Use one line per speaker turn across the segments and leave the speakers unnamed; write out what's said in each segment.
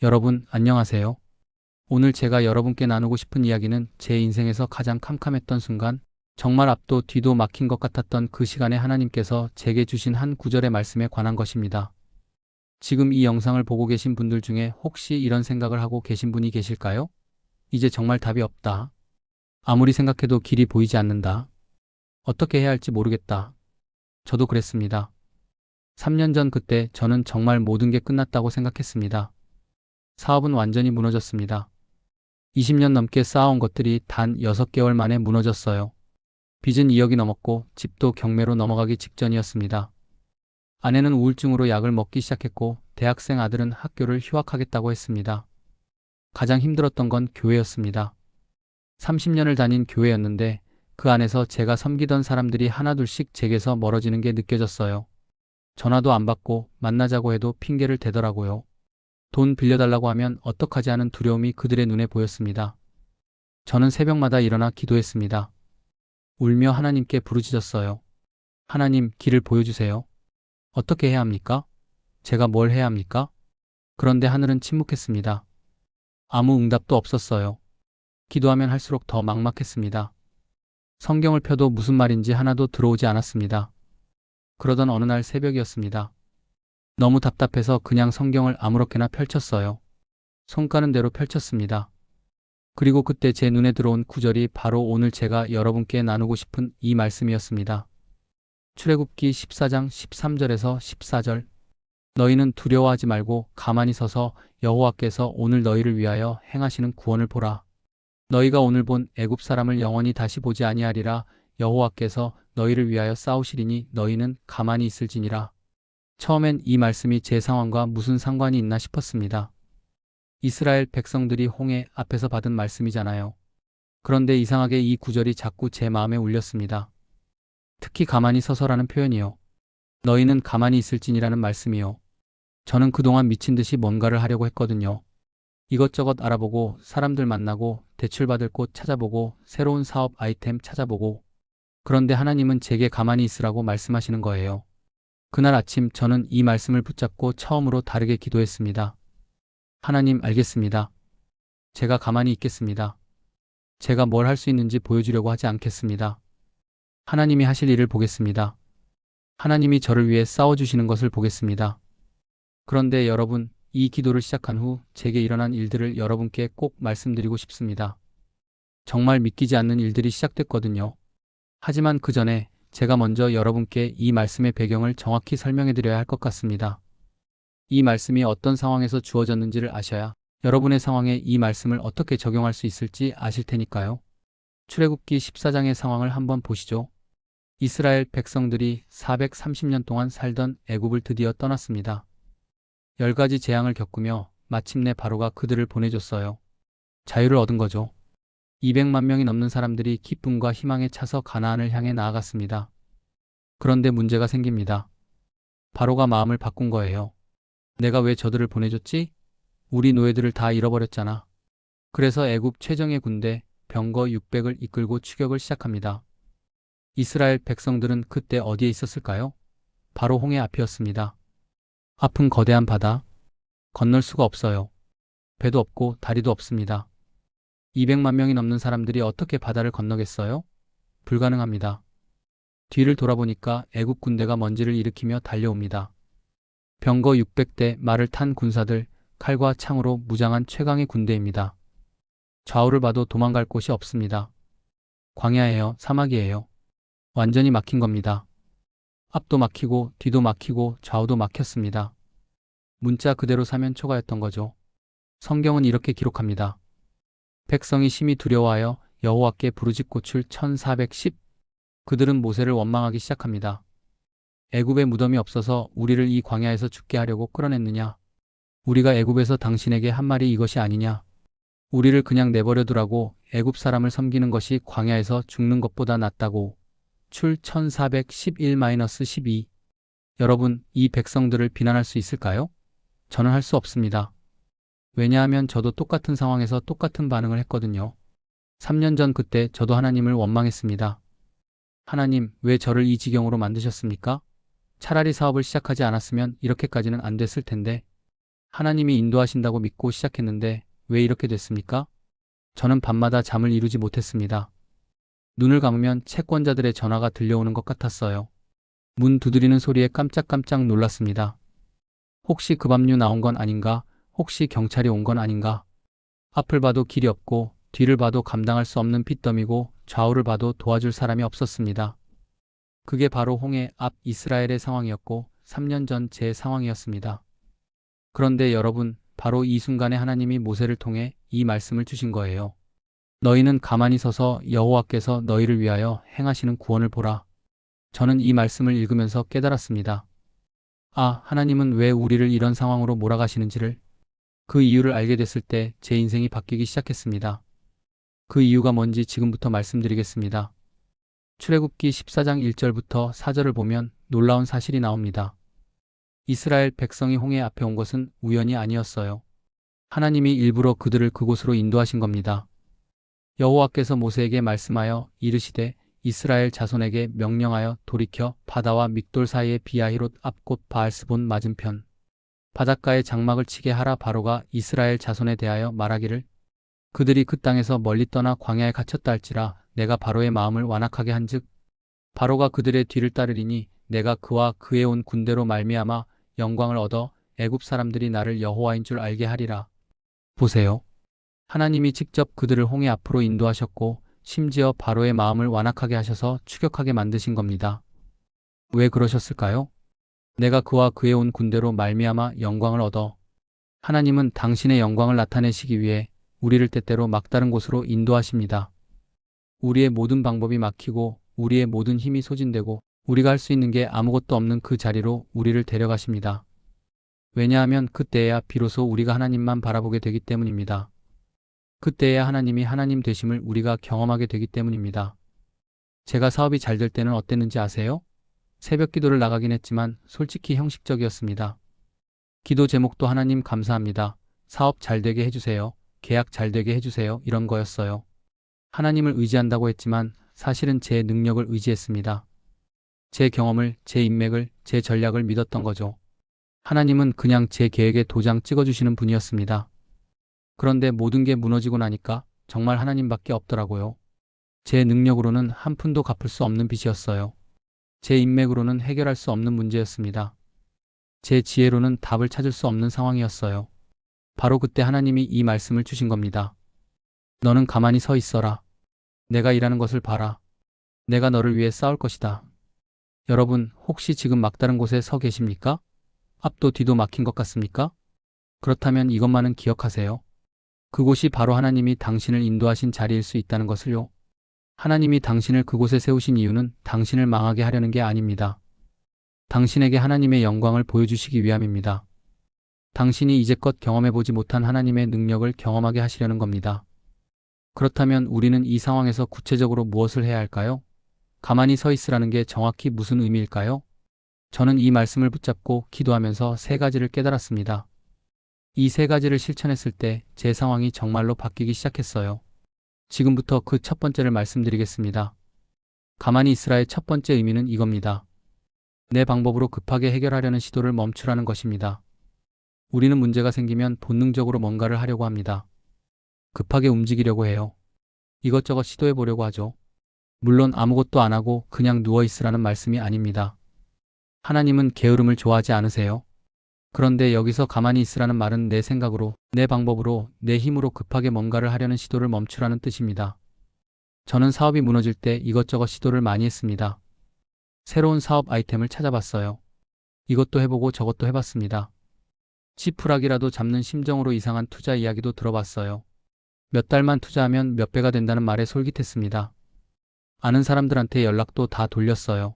여러분, 안녕하세요. 오늘 제가 여러분께 나누고 싶은 이야기는 제 인생에서 가장 캄캄했던 순간, 정말 앞도 뒤도 막힌 것 같았던 그 시간에 하나님께서 제게 주신 한 구절의 말씀에 관한 것입니다. 지금 이 영상을 보고 계신 분들 중에 혹시 이런 생각을 하고 계신 분이 계실까요? 이제 정말 답이 없다. 아무리 생각해도 길이 보이지 않는다. 어떻게 해야 할지 모르겠다. 저도 그랬습니다. 3년 전 그때 저는 정말 모든 게 끝났다고 생각했습니다. 사업은 완전히 무너졌습니다. 20년 넘게 쌓아온 것들이 단 6개월 만에 무너졌어요. 빚은 2억이 넘었고 집도 경매로 넘어가기 직전이었습니다. 아내는 우울증으로 약을 먹기 시작했고 대학생 아들은 학교를 휴학하겠다고 했습니다. 가장 힘들었던 건 교회였습니다. 30년을 다닌 교회였는데 그 안에서 제가 섬기던 사람들이 하나둘씩 제게서 멀어지는 게 느껴졌어요. 전화도 안 받고 만나자고 해도 핑계를 대더라고요. 돈 빌려달라고 하면 어떡하지 하는 두려움이 그들의 눈에 보였습니다. 저는 새벽마다 일어나 기도했습니다. 울며 하나님께 부르짖었어요. 하나님, 길을 보여주세요. 어떻게 해야 합니까? 제가 뭘 해야 합니까? 그런데 하늘은 침묵했습니다. 아무 응답도 없었어요. 기도하면 할수록 더 막막했습니다. 성경을 펴도 무슨 말인지 하나도 들어오지 않았습니다. 그러던 어느 날 새벽이었습니다. 너무 답답해서 그냥 성경을 아무렇게나 펼쳤어요. 손 가는 대로 펼쳤습니다. 그리고 그때 제 눈에 들어온 구절이 바로 오늘 제가 여러분께 나누고 싶은 이 말씀이었습니다. 출애굽기 14장 13절에서 14절. 너희는 두려워하지 말고 가만히 서서 여호와께서 오늘 너희를 위하여 행하시는 구원을 보라. 너희가 오늘 본 애굽 사람을 영원히 다시 보지 아니하리라. 여호와께서 너희를 위하여 싸우시리니 너희는 가만히 있을지니라. 처음엔 이 말씀이 제 상황과 무슨 상관이 있나 싶었습니다. 이스라엘 백성들이 홍해 앞에서 받은 말씀이잖아요. 그런데 이상하게 이 구절이 자꾸 제 마음에 울렸습니다. 특히 가만히 서서라는 표현이요. 너희는 가만히 있을지니라는 말씀이요. 저는 그동안 미친 듯이 뭔가를 하려고 했거든요. 이것저것 알아보고 사람들 만나고 대출받을 곳 찾아보고 새로운 사업 아이템 찾아보고. 그런데 하나님은 제게 가만히 있으라고 말씀하시는 거예요. 그날 아침 저는 이 말씀을 붙잡고 처음으로 다르게 기도했습니다. 하나님, 알겠습니다. 제가 가만히 있겠습니다. 제가 뭘 할 수 있는지 보여주려고 하지 않겠습니다. 하나님이 하실 일을 보겠습니다. 하나님이 저를 위해 싸워주시는 것을 보겠습니다. 그런데 여러분, 이 기도를 시작한 후 제게 일어난 일들을 여러분께 꼭 말씀드리고 싶습니다. 정말 믿기지 않는 일들이 시작됐거든요. 하지만 그 전에 제가 먼저 여러분께 이 말씀의 배경을 정확히 설명해 드려야 할 것 같습니다. 이 말씀이 어떤 상황에서 주어졌는지를 아셔야 여러분의 상황에 이 말씀을 어떻게 적용할 수 있을지 아실 테니까요. 출애굽기 14장의 상황을 한번 보시죠. 이스라엘 백성들이 430년 동안 살던 애굽을 드디어 떠났습니다. 10가지 재앙을 겪으며 마침내 바로가 그들을 보내줬어요. 자유를 얻은 거죠. 200만 명이 넘는 사람들이 기쁨과 희망에 차서 가나안을 향해 나아갔습니다. 그런데 문제가 생깁니다. 바로가 마음을 바꾼 거예요. 내가 왜 저들을 보내줬지? 우리 노예들을 다 잃어버렸잖아. 그래서 애굽 최정예 군대 병거 600을 이끌고 추격을 시작합니다. 이스라엘 백성들은 그때 어디에 있었을까요? 바로 홍해 앞이었습니다. 앞은 거대한 바다. 건널 수가 없어요. 배도 없고 다리도 없습니다. 200만 명이 넘는 사람들이 어떻게 바다를 건너겠어요? 불가능합니다. 뒤를 돌아보니까 애국 군대가 먼지를 일으키며 달려옵니다. 병거 600대, 말을 탄 군사들, 칼과 창으로 무장한 최강의 군대입니다. 좌우를 봐도 도망갈 곳이 없습니다. 광야예요, 사막이에요. 완전히 막힌 겁니다. 앞도 막히고 뒤도 막히고 좌우도 막혔습니다. 문자 그대로 사면초가였던 거죠. 성경은 이렇게 기록합니다. 백성이 심히 두려워하여 여호와께 부르짖고출 1410. 그들은 모세를 원망하기 시작합니다. 애굽에 무덤이 없어서 우리를 이 광야에서 죽게 하려고 끌어냈느냐? 우리가 애굽에서 당신에게 한 말이 이것이 아니냐? 우리를 그냥 내버려 두라고 애굽 사람을 섬기는 것이 광야에서 죽는 것보다 낫다고. 출 1411-12. 여러분, 이 백성들을 비난할 수 있을까요? 저는 할 수 없습니다. 왜냐하면 저도 똑같은 상황에서 똑같은 반응을 했거든요. 3년 전 그때 저도 하나님을 원망했습니다. 하나님, 왜 저를 이 지경으로 만드셨습니까? 차라리 사업을 시작하지 않았으면 이렇게까지는 안 됐을 텐데. 하나님이 인도하신다고 믿고 시작했는데 왜 이렇게 됐습니까? 저는 밤마다 잠을 이루지 못했습니다. 눈을 감으면 채권자들의 전화가 들려오는 것 같았어요. 문 두드리는 소리에 깜짝깜짝 놀랐습니다. 혹시 급압류 나온 건 아닌가? 혹시 경찰이 온 건 아닌가? 앞을 봐도 길이 없고 뒤를 봐도 감당할 수 없는 핏더미고 좌우를 봐도 도와줄 사람이 없었습니다. 그게 바로 홍해 앞 이스라엘의 상황이었고 3년 전 제 상황이었습니다. 그런데 여러분, 바로 이 순간에 하나님이 모세를 통해 이 말씀을 주신 거예요. 너희는 가만히 서서 여호와께서 너희를 위하여 행하시는 구원을 보라. 저는 이 말씀을 읽으면서 깨달았습니다. 아, 하나님은 왜 우리를 이런 상황으로 몰아가시는지를, 그 이유를 알게 됐을 때 제 인생이 바뀌기 시작했습니다. 그 이유가 뭔지 지금부터 말씀드리겠습니다. 출애굽기 14장 1절부터 4절을 보면 놀라운 사실이 나옵니다. 이스라엘 백성이 홍해 앞에 온 것은 우연이 아니었어요. 하나님이 일부러 그들을 그곳으로 인도하신 겁니다. 여호와께서 모세에게 말씀하여 이르시되 이스라엘 자손에게 명령하여 돌이켜 바다와 믹돌 사이의 비아히롯 앞 곧 바알스본 맞은편 바닷가에 장막을 치게 하라. 바로가 이스라엘 자손에 대하여 말하기를 그들이 그 땅에서 멀리 떠나 광야에 갇혔다 할지라 내가 바로의 마음을 완악하게 한즉 바로가 그들의 뒤를 따르리니 내가 그와 그의 온 군대로 말미암아 영광을 얻어 애굽 사람들이 나를 여호와인 줄 알게 하리라. 보세요. 하나님이 직접 그들을 홍해 앞으로 인도하셨고 심지어 바로의 마음을 완악하게 하셔서 추격하게 만드신 겁니다. 왜 그러셨을까요? 내가 그와 그의 온 군대로 말미암아 영광을 얻어. 하나님은 당신의 영광을 나타내시기 위해 우리를 때때로 막다른 곳으로 인도하십니다. 우리의 모든 방법이 막히고 우리의 모든 힘이 소진되고 우리가 할 수 있는 게 아무것도 없는 그 자리로 우리를 데려가십니다. 왜냐하면 그때야 비로소 우리가 하나님만 바라보게 되기 때문입니다. 그때야 하나님이 하나님 되심을 우리가 경험하게 되기 때문입니다. 제가 사업이 잘 될 때는 어땠는지 아세요? 새벽 기도를 나가긴 했지만 솔직히 형식적이었습니다. 기도 제목도 하나님 감사합니다. 사업 잘 되게 해주세요. 계약 잘 되게 해주세요. 이런 거였어요. 하나님을 의지한다고 했지만 사실은 제 능력을 의지했습니다. 제 경험을, 제 인맥을, 제 전략을 믿었던 거죠. 하나님은 그냥 제 계획에 도장 찍어주시는 분이었습니다. 그런데 모든 게 무너지고 나니까 정말 하나님밖에 없더라고요. 제 능력으로는 한 푼도 갚을 수 없는 빚이었어요. 제 인맥으로는 해결할 수 없는 문제였습니다. 제 지혜로는 답을 찾을 수 없는 상황이었어요. 바로 그때 하나님이 이 말씀을 주신 겁니다. 너는 가만히 서 있어라. 내가 일하는 것을 봐라. 내가 너를 위해 싸울 것이다. 여러분, 혹시 지금 막다른 곳에 서 계십니까? 앞도 뒤도 막힌 것 같습니까? 그렇다면 이것만은 기억하세요. 그곳이 바로 하나님이 당신을 인도하신 자리일 수 있다는 것을요. 하나님이 당신을 그곳에 세우신 이유는 당신을 망하게 하려는 게 아닙니다. 당신에게 하나님의 영광을 보여주시기 위함입니다. 당신이 이제껏 경험해보지 못한 하나님의 능력을 경험하게 하시려는 겁니다. 그렇다면 우리는 이 상황에서 구체적으로 무엇을 해야 할까요? 가만히 서 있으라는 게 정확히 무슨 의미일까요? 저는 이 말씀을 붙잡고 기도하면서 세 가지를 깨달았습니다. 이 세 가지를 실천했을 때 제 상황이 정말로 바뀌기 시작했어요. 지금부터 그 첫 번째를 말씀드리겠습니다. 가만히 있으라의 첫 번째 의미는 이겁니다. 내 방법으로 급하게 해결하려는 시도를 멈추라는 것입니다. 우리는 문제가 생기면 본능적으로 뭔가를 하려고 합니다. 급하게 움직이려고 해요. 이것저것 시도해 보려고 하죠. 물론 아무것도 안 하고 그냥 누워 있으라는 말씀이 아닙니다. 하나님은 게으름을 좋아하지 않으세요. 그런데 여기서 가만히 있으라는 말은 내 생각으로, 내 방법으로, 내 힘으로 급하게 뭔가를 하려는 시도를 멈추라는 뜻입니다. 저는 사업이 무너질 때 이것저것 시도를 많이 했습니다. 새로운 사업 아이템을 찾아봤어요. 이것도 해보고 저것도 해봤습니다. 지푸라기라도 잡는 심정으로 이상한 투자 이야기도 들어봤어요. 몇 달만 투자하면 몇 배가 된다는 말에 솔깃했습니다. 아는 사람들한테 연락도 다 돌렸어요.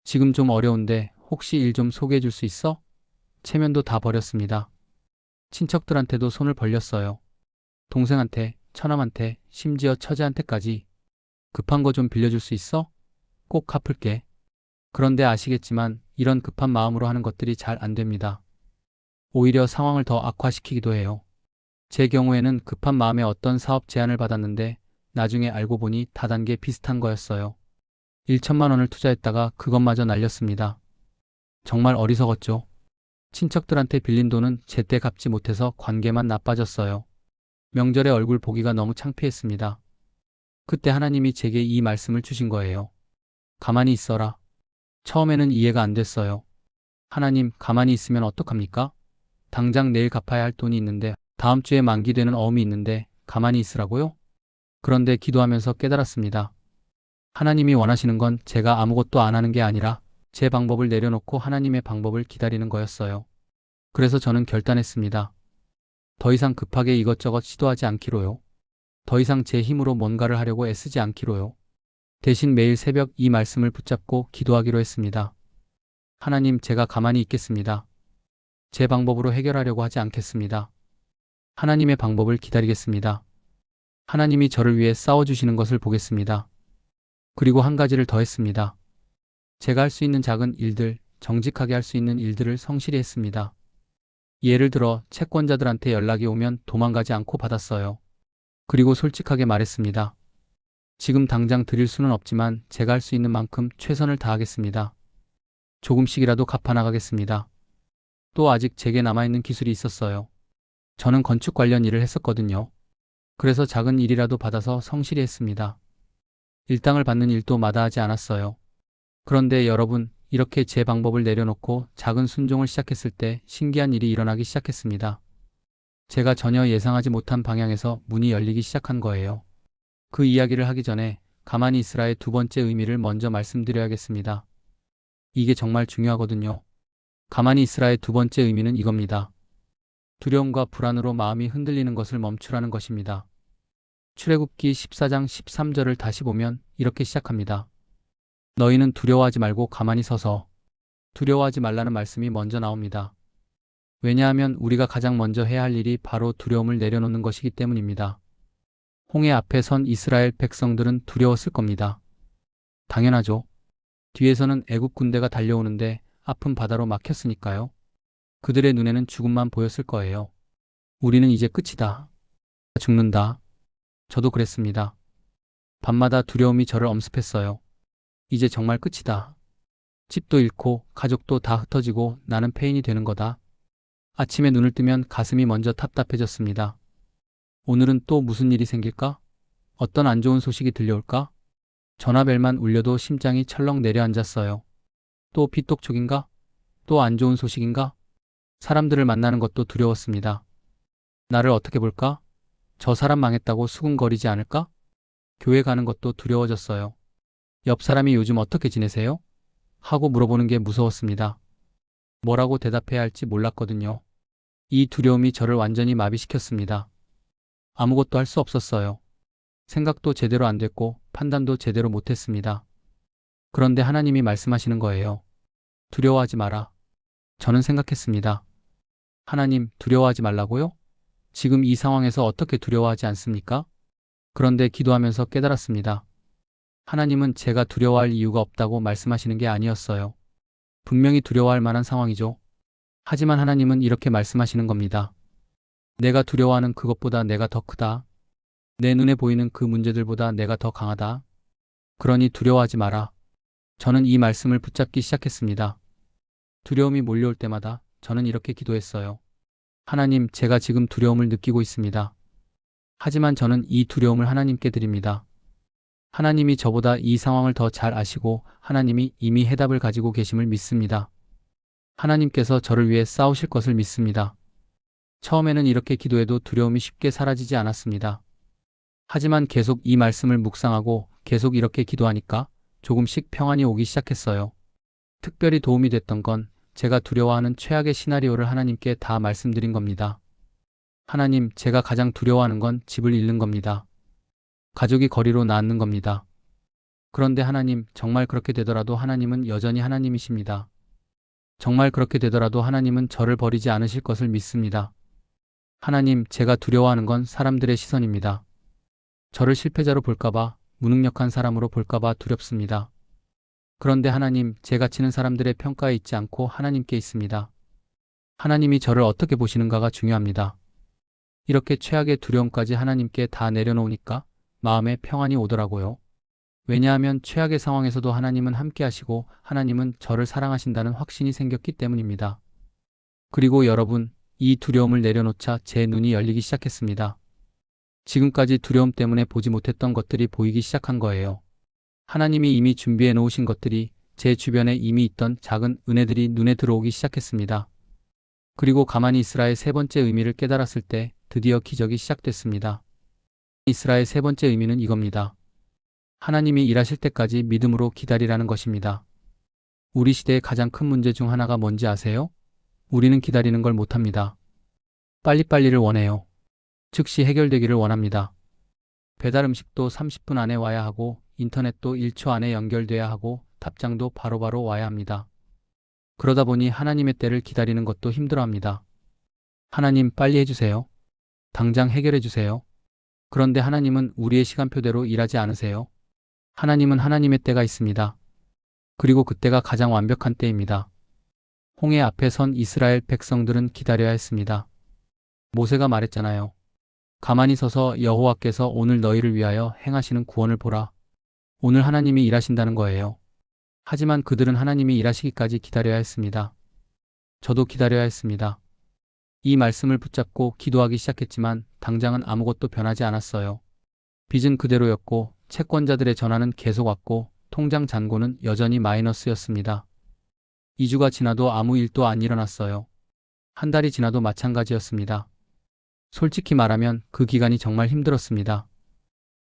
지금 좀 어려운데 혹시 일 좀 소개해 줄 수 있어? 체면도 다 버렸습니다. 친척들한테도 손을 벌렸어요. 동생한테, 처남한테, 심지어 처제한테까지. 급한 거 좀 빌려줄 수 있어? 꼭 갚을게. 그런데 아시겠지만 이런 급한 마음으로 하는 것들이 잘 안 됩니다. 오히려 상황을 더 악화시키기도 해요. 제 경우에는 급한 마음에 어떤 사업 제안을 받았는데 나중에 알고 보니 다단계 비슷한 거였어요. 1천만 원을 투자했다가 그것마저 날렸습니다. 정말 어리석었죠. 친척들한테 빌린 돈은 제때 갚지 못해서 관계만 나빠졌어요. 명절에 얼굴 보기가 너무 창피했습니다. 그때 하나님이 제게 이 말씀을 주신 거예요. 가만히 있어라. 처음에는 이해가 안 됐어요. 하나님, 가만히 있으면 어떡합니까? 당장 내일 갚아야 할 돈이 있는데, 다음 주에 만기되는 어음이 있는데, 가만히 있으라고요? 그런데 기도하면서 깨달았습니다. 하나님이 원하시는 건 제가 아무것도 안 하는 게 아니라 제 방법을 내려놓고 하나님의 방법을 기다리는 거였어요. 그래서 저는 결단했습니다. 더 이상 급하게 이것저것 시도하지 않기로요. 더 이상 제 힘으로 뭔가를 하려고 애쓰지 않기로요. 대신 매일 새벽 이 말씀을 붙잡고 기도하기로 했습니다. 하나님, 제가 가만히 있겠습니다. 제 방법으로 해결하려고 하지 않겠습니다. 하나님의 방법을 기다리겠습니다. 하나님이 저를 위해 싸워주시는 것을 보겠습니다. 그리고 한 가지를 더 했습니다. 제가 할 수 있는 작은 일들, 정직하게 할 수 있는 일들을 성실히 했습니다. 예를 들어 채권자들한테 연락이 오면 도망가지 않고 받았어요. 그리고 솔직하게 말했습니다. 지금 당장 드릴 수는 없지만 제가 할 수 있는 만큼 최선을 다하겠습니다. 조금씩이라도 갚아나가겠습니다. 또 아직 제게 남아있는 기술이 있었어요. 저는 건축 관련 일을 했었거든요. 그래서 작은 일이라도 받아서 성실히 했습니다. 일당을 받는 일도 마다하지 않았어요. 그런데 여러분, 이렇게 제 방법을 내려놓고 작은 순종을 시작했을 때 신기한 일이 일어나기 시작했습니다. 제가 전혀 예상하지 못한 방향에서 문이 열리기 시작한 거예요. 그 이야기를 하기 전에 가만히 있으라의 두 번째 의미를 먼저 말씀드려야겠습니다. 이게 정말 중요하거든요. 가만히 있으라의 두 번째 의미는 이겁니다. 두려움과 불안으로 마음이 흔들리는 것을 멈추라는 것입니다. 출애굽기 14장 13절을 다시 보면 이렇게 시작합니다. 너희는 두려워하지 말고 가만히 서서. 두려워하지 말라는 말씀이 먼저 나옵니다. 왜냐하면 우리가 가장 먼저 해야 할 일이 바로 두려움을 내려놓는 것이기 때문입니다. 홍해 앞에 선 이스라엘 백성들은 두려웠을 겁니다. 당연하죠. 뒤에서는 애국 군대가 달려오는데 앞은 바다로 막혔으니까요. 그들의 눈에는 죽음만 보였을 거예요. 우리는 이제 끝이다. 죽는다. 저도 그랬습니다. 밤마다 두려움이 저를 엄습했어요. 이제 정말 끝이다. 집도 잃고 가족도 다 흩어지고 나는 폐인이 되는 거다. 아침에 눈을 뜨면 가슴이 먼저 답답해졌습니다. 오늘은 또 무슨 일이 생길까? 어떤 안 좋은 소식이 들려올까? 전화벨만 울려도 심장이 철렁 내려앉았어요. 또 빚독촉인가? 또 안 좋은 소식인가? 사람들을 만나는 것도 두려웠습니다. 나를 어떻게 볼까? 저 사람 망했다고 수군거리지 않을까? 교회 가는 것도 두려워졌어요. 옆 사람이 요즘 어떻게 지내세요? 하고 물어보는 게 무서웠습니다. 뭐라고 대답해야 할지 몰랐거든요. 이 두려움이 저를 완전히 마비시켰습니다. 아무것도 할 수 없었어요. 생각도 제대로 안 됐고 판단도 제대로 못했습니다. 그런데 하나님이 말씀하시는 거예요. 두려워하지 마라. 저는 생각했습니다. 하나님, 두려워하지 말라고요? 지금 이 상황에서 어떻게 두려워하지 않습니까? 그런데 기도하면서 깨달았습니다. 하나님은 제가 두려워할 이유가 없다고 말씀하시는 게 아니었어요. 분명히 두려워할 만한 상황이죠. 하지만 하나님은 이렇게 말씀하시는 겁니다. 내가 두려워하는 그것보다 내가 더 크다. 내 눈에 보이는 그 문제들보다 내가 더 강하다. 그러니 두려워하지 마라. 저는 이 말씀을 붙잡기 시작했습니다. 두려움이 몰려올 때마다 저는 이렇게 기도했어요. 하나님, 제가 지금 두려움을 느끼고 있습니다. 하지만 저는 이 두려움을 하나님께 드립니다. 하나님이 저보다 이 상황을 더 잘 아시고 하나님이 이미 해답을 가지고 계심을 믿습니다. 하나님께서 저를 위해 싸우실 것을 믿습니다. 처음에는 이렇게 기도해도 두려움이 쉽게 사라지지 않았습니다. 하지만 계속 이 말씀을 묵상하고 계속 이렇게 기도하니까 조금씩 평안이 오기 시작했어요. 특별히 도움이 됐던 건 제가 두려워하는 최악의 시나리오를 하나님께 다 말씀드린 겁니다. 하나님, 제가 가장 두려워하는 건 집을 잃는 겁니다. 가족이 거리로 나앉는 겁니다. 그런데 하나님, 정말 그렇게 되더라도 하나님은 여전히 하나님이십니다. 정말 그렇게 되더라도 하나님은 저를 버리지 않으실 것을 믿습니다. 하나님, 제가 두려워하는 건 사람들의 시선입니다. 저를 실패자로 볼까봐, 무능력한 사람으로 볼까봐 두렵습니다. 그런데 하나님, 제 가치는 사람들의 평가에 있지 않고 하나님께 있습니다. 하나님이 저를 어떻게 보시는가가 중요합니다. 이렇게 최악의 두려움까지 하나님께 다 내려놓으니까 마음에 평안이 오더라고요. 왜냐하면 최악의 상황에서도 하나님은 함께 하시고 하나님은 저를 사랑하신다는 확신이 생겼기 때문입니다. 그리고 여러분, 이 두려움을 내려놓자 제 눈이 열리기 시작했습니다. 지금까지 두려움 때문에 보지 못했던 것들이 보이기 시작한 거예요. 하나님이 이미 준비해 놓으신 것들이, 제 주변에 이미 있던 작은 은혜들이 눈에 들어오기 시작했습니다. 그리고 가만히 있으라의 세 번째 의미를 깨달았을 때 드디어 기적이 시작됐습니다. 있으라의 세 번째 의미는 이겁니다. 하나님이 일하실 때까지 믿음으로 기다리라는 것입니다. 우리 시대의 가장 큰 문제 중 하나가 뭔지 아세요? 우리는 기다리는 걸 못합니다. 빨리빨리를 원해요. 즉시 해결되기를 원합니다. 배달 음식도 30분 안에 와야 하고, 인터넷도 1초 안에 연결돼야 하고, 답장도 바로바로 와야 합니다. 그러다 보니 하나님의 때를 기다리는 것도 힘들어합니다. 하나님 빨리 해주세요. 당장 해결해주세요. 그런데 하나님은 우리의 시간표대로 일하지 않으세요. 하나님은 하나님의 때가 있습니다. 그리고 그때가 가장 완벽한 때입니다. 홍해 앞에 선 이스라엘 백성들은 기다려야 했습니다. 모세가 말했잖아요. 가만히 서서 여호와께서 오늘 너희를 위하여 행하시는 구원을 보라. 오늘 하나님이 일하신다는 거예요. 하지만 그들은 하나님이 일하시기까지 기다려야 했습니다. 저도 기다려야 했습니다. 이 말씀을 붙잡고 기도하기 시작했지만 당장은 아무것도 변하지 않았어요. 빚은 그대로였고, 채권자들의 전화는 계속 왔고, 통장 잔고는 여전히 마이너스였습니다. 2주가 지나도 아무 일도 안 일어났어요. 한 달이 지나도 마찬가지였습니다. 솔직히 말하면 그 기간이 정말 힘들었습니다.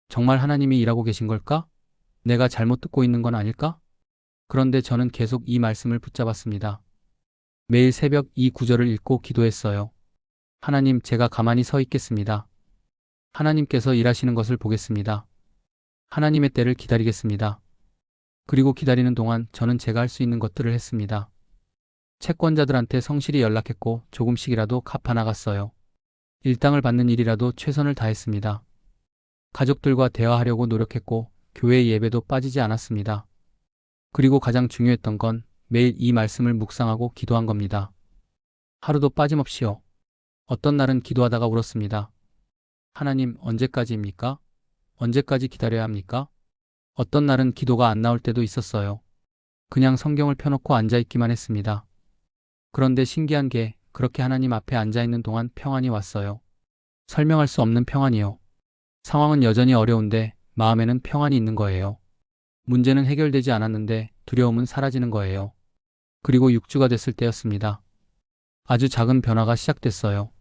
정말 하나님이 일하고 계신 걸까? 내가 잘못 듣고 있는 건 아닐까? 그런데 저는 계속 이 말씀을 붙잡았습니다. 매일 새벽 이 구절을 읽고 기도했어요. 하나님, 제가 가만히 서 있겠습니다. 하나님께서 일하시는 것을 보겠습니다. 하나님의 때를 기다리겠습니다. 그리고 기다리는 동안 저는 제가 할 수 있는 것들을 했습니다. 채권자들한테 성실히 연락했고 조금씩이라도 갚아나갔어요. 일당을 받는 일이라도 최선을 다했습니다. 가족들과 대화하려고 노력했고 교회 예배도 빠지지 않았습니다. 그리고 가장 중요했던 건 매일 이 말씀을 묵상하고 기도한 겁니다. 하루도 빠짐없이요. 어떤 날은 기도하다가 울었습니다. 하나님, 언제까지입니까? 언제까지 기다려야 합니까? 어떤 날은 기도가 안 나올 때도 있었어요. 그냥 성경을 펴놓고 앉아있기만 했습니다. 그런데 신기한 게 그렇게 하나님 앞에 앉아있는 동안 평안이 왔어요. 설명할 수 없는 평안이요. 상황은 여전히 어려운데 마음에는 평안이 있는 거예요. 문제는 해결되지 않았는데 두려움은 사라지는 거예요. 그리고 6주가 됐을 때였습니다. 아주 작은 변화가 시작됐어요.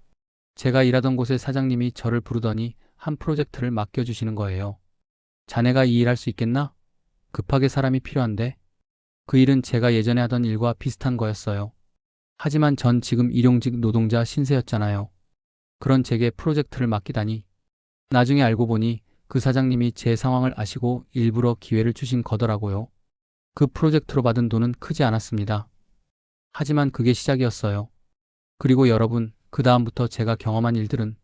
제가 일하던 곳의 사장님이 저를 부르더니 한 프로젝트를 맡겨주시는 거예요. 자네가 이 일 할 수 있겠나? 급하게 사람이 필요한데. 그 일은 제가 예전에 하던 일과 비슷한 거였어요. 하지만 전 지금 일용직 노동자 신세였잖아요. 그런 제게 프로젝트를 맡기다니. 나중에 알고 보니 그 사장님이 제 상황을 아시고 일부러 기회를 주신 거더라고요. 그 프로젝트로 받은 돈은 크지 않았습니다. 하지만 그게 시작이었어요. 그리고 여러분, 그 다음부터 제가 경험한 일들은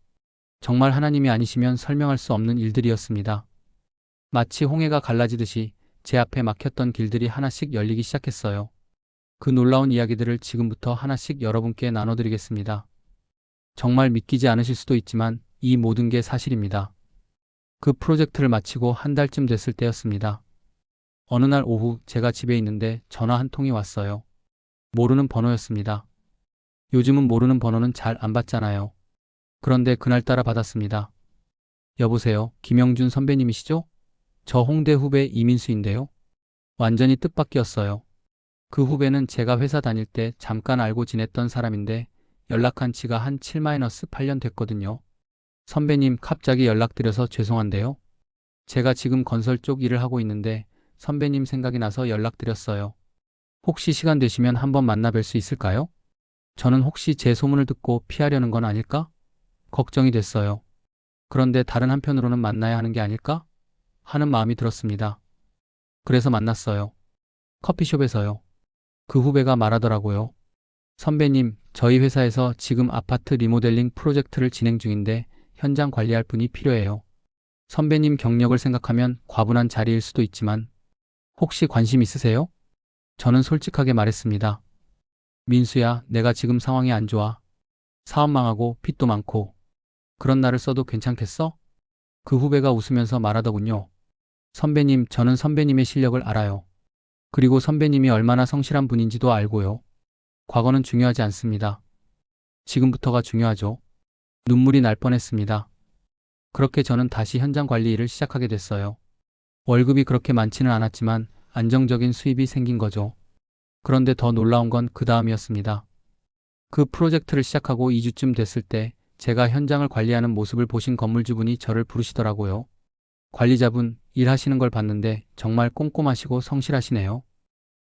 정말 하나님이 아니시면 설명할 수 없는 일들이었습니다. 마치 홍해가 갈라지듯이 제 앞에 막혔던 길들이 하나씩 열리기 시작했어요. 그 놀라운 이야기들을 지금부터 하나씩 여러분께 나눠드리겠습니다. 정말 믿기지 않으실 수도 있지만 이 모든 게 사실입니다. 그 프로젝트를 마치고 한 달쯤 됐을 때였습니다. 어느 날 오후 제가 집에 있는데 전화 한 통이 왔어요. 모르는 번호였습니다. 요즘은 모르는 번호는 잘 안 받잖아요. 그런데 그날따라 받았습니다. 여보세요, 김영준 선배님이시죠? 저 홍대 후배 이민수인데요. 완전히 뜻밖이었어요. 그 후배는 제가 회사 다닐 때 잠깐 알고 지냈던 사람인데 연락한 지가 한 7-8년 됐거든요. 선배님, 갑자기 연락드려서 죄송한데요. 제가 지금 건설 쪽 일을 하고 있는데 선배님 생각이 나서 연락드렸어요. 혹시 시간 되시면 한번 만나 뵐 수 있을까요? 저는 혹시 제 소문을 듣고 피하려는 건 아닐까? 걱정이 됐어요. 그런데 다른 한편으로는 만나야 하는 게 아닐까? 하는 마음이 들었습니다. 그래서 만났어요. 커피숍에서요. 그 후배가 말하더라고요. 선배님, 저희 회사에서 지금 아파트 리모델링 프로젝트를 진행 중인데 현장 관리할 분이 필요해요. 선배님 경력을 생각하면 과분한 자리일 수도 있지만 혹시 관심 있으세요? 저는 솔직하게 말했습니다. 민수야, 내가 지금 상황이 안 좋아. 사업 망하고 빚도 많고. 그런 날을 써도 괜찮겠어? 그 후배가 웃으면서 말하더군요. 선배님, 저는 선배님의 실력을 알아요. 그리고 선배님이 얼마나 성실한 분인지도 알고요. 과거는 중요하지 않습니다. 지금부터가 중요하죠. 눈물이 날 뻔했습니다. 그렇게 저는 다시 현장 관리 일을 시작하게 됐어요. 월급이 그렇게 많지는 않았지만 안정적인 수입이 생긴 거죠. 그런데 더 놀라운 건 그 다음이었습니다. 그 프로젝트를 시작하고 2주쯤 됐을 때 제가 현장을 관리하는 모습을 보신 건물주분이 저를 부르시더라고요. 관리자분, 일하시는 걸 봤는데 정말 꼼꼼하시고 성실하시네요.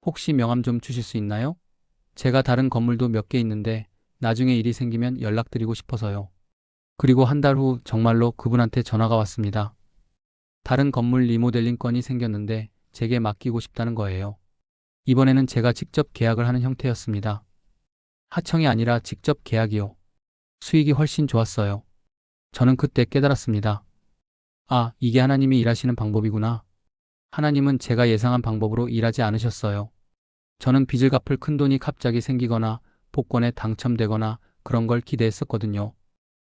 혹시 명함 좀 주실 수 있나요? 제가 다른 건물도 몇 개 있는데 나중에 일이 생기면 연락드리고 싶어서요. 그리고 한 달 후 정말로 그분한테 전화가 왔습니다. 다른 건물 리모델링 건이 생겼는데 제게 맡기고 싶다는 거예요. 이번에는 제가 직접 계약을 하는 형태였습니다. 하청이 아니라 직접 계약이요. 수익이 훨씬 좋았어요. 저는 그때 깨달았습니다. 아, 이게 하나님이 일하시는 방법이구나. 하나님은 제가 예상한 방법으로 일하지 않으셨어요. 저는 빚을 갚을 큰돈이 갑자기 생기거나 복권에 당첨되거나 그런 걸 기대했었거든요.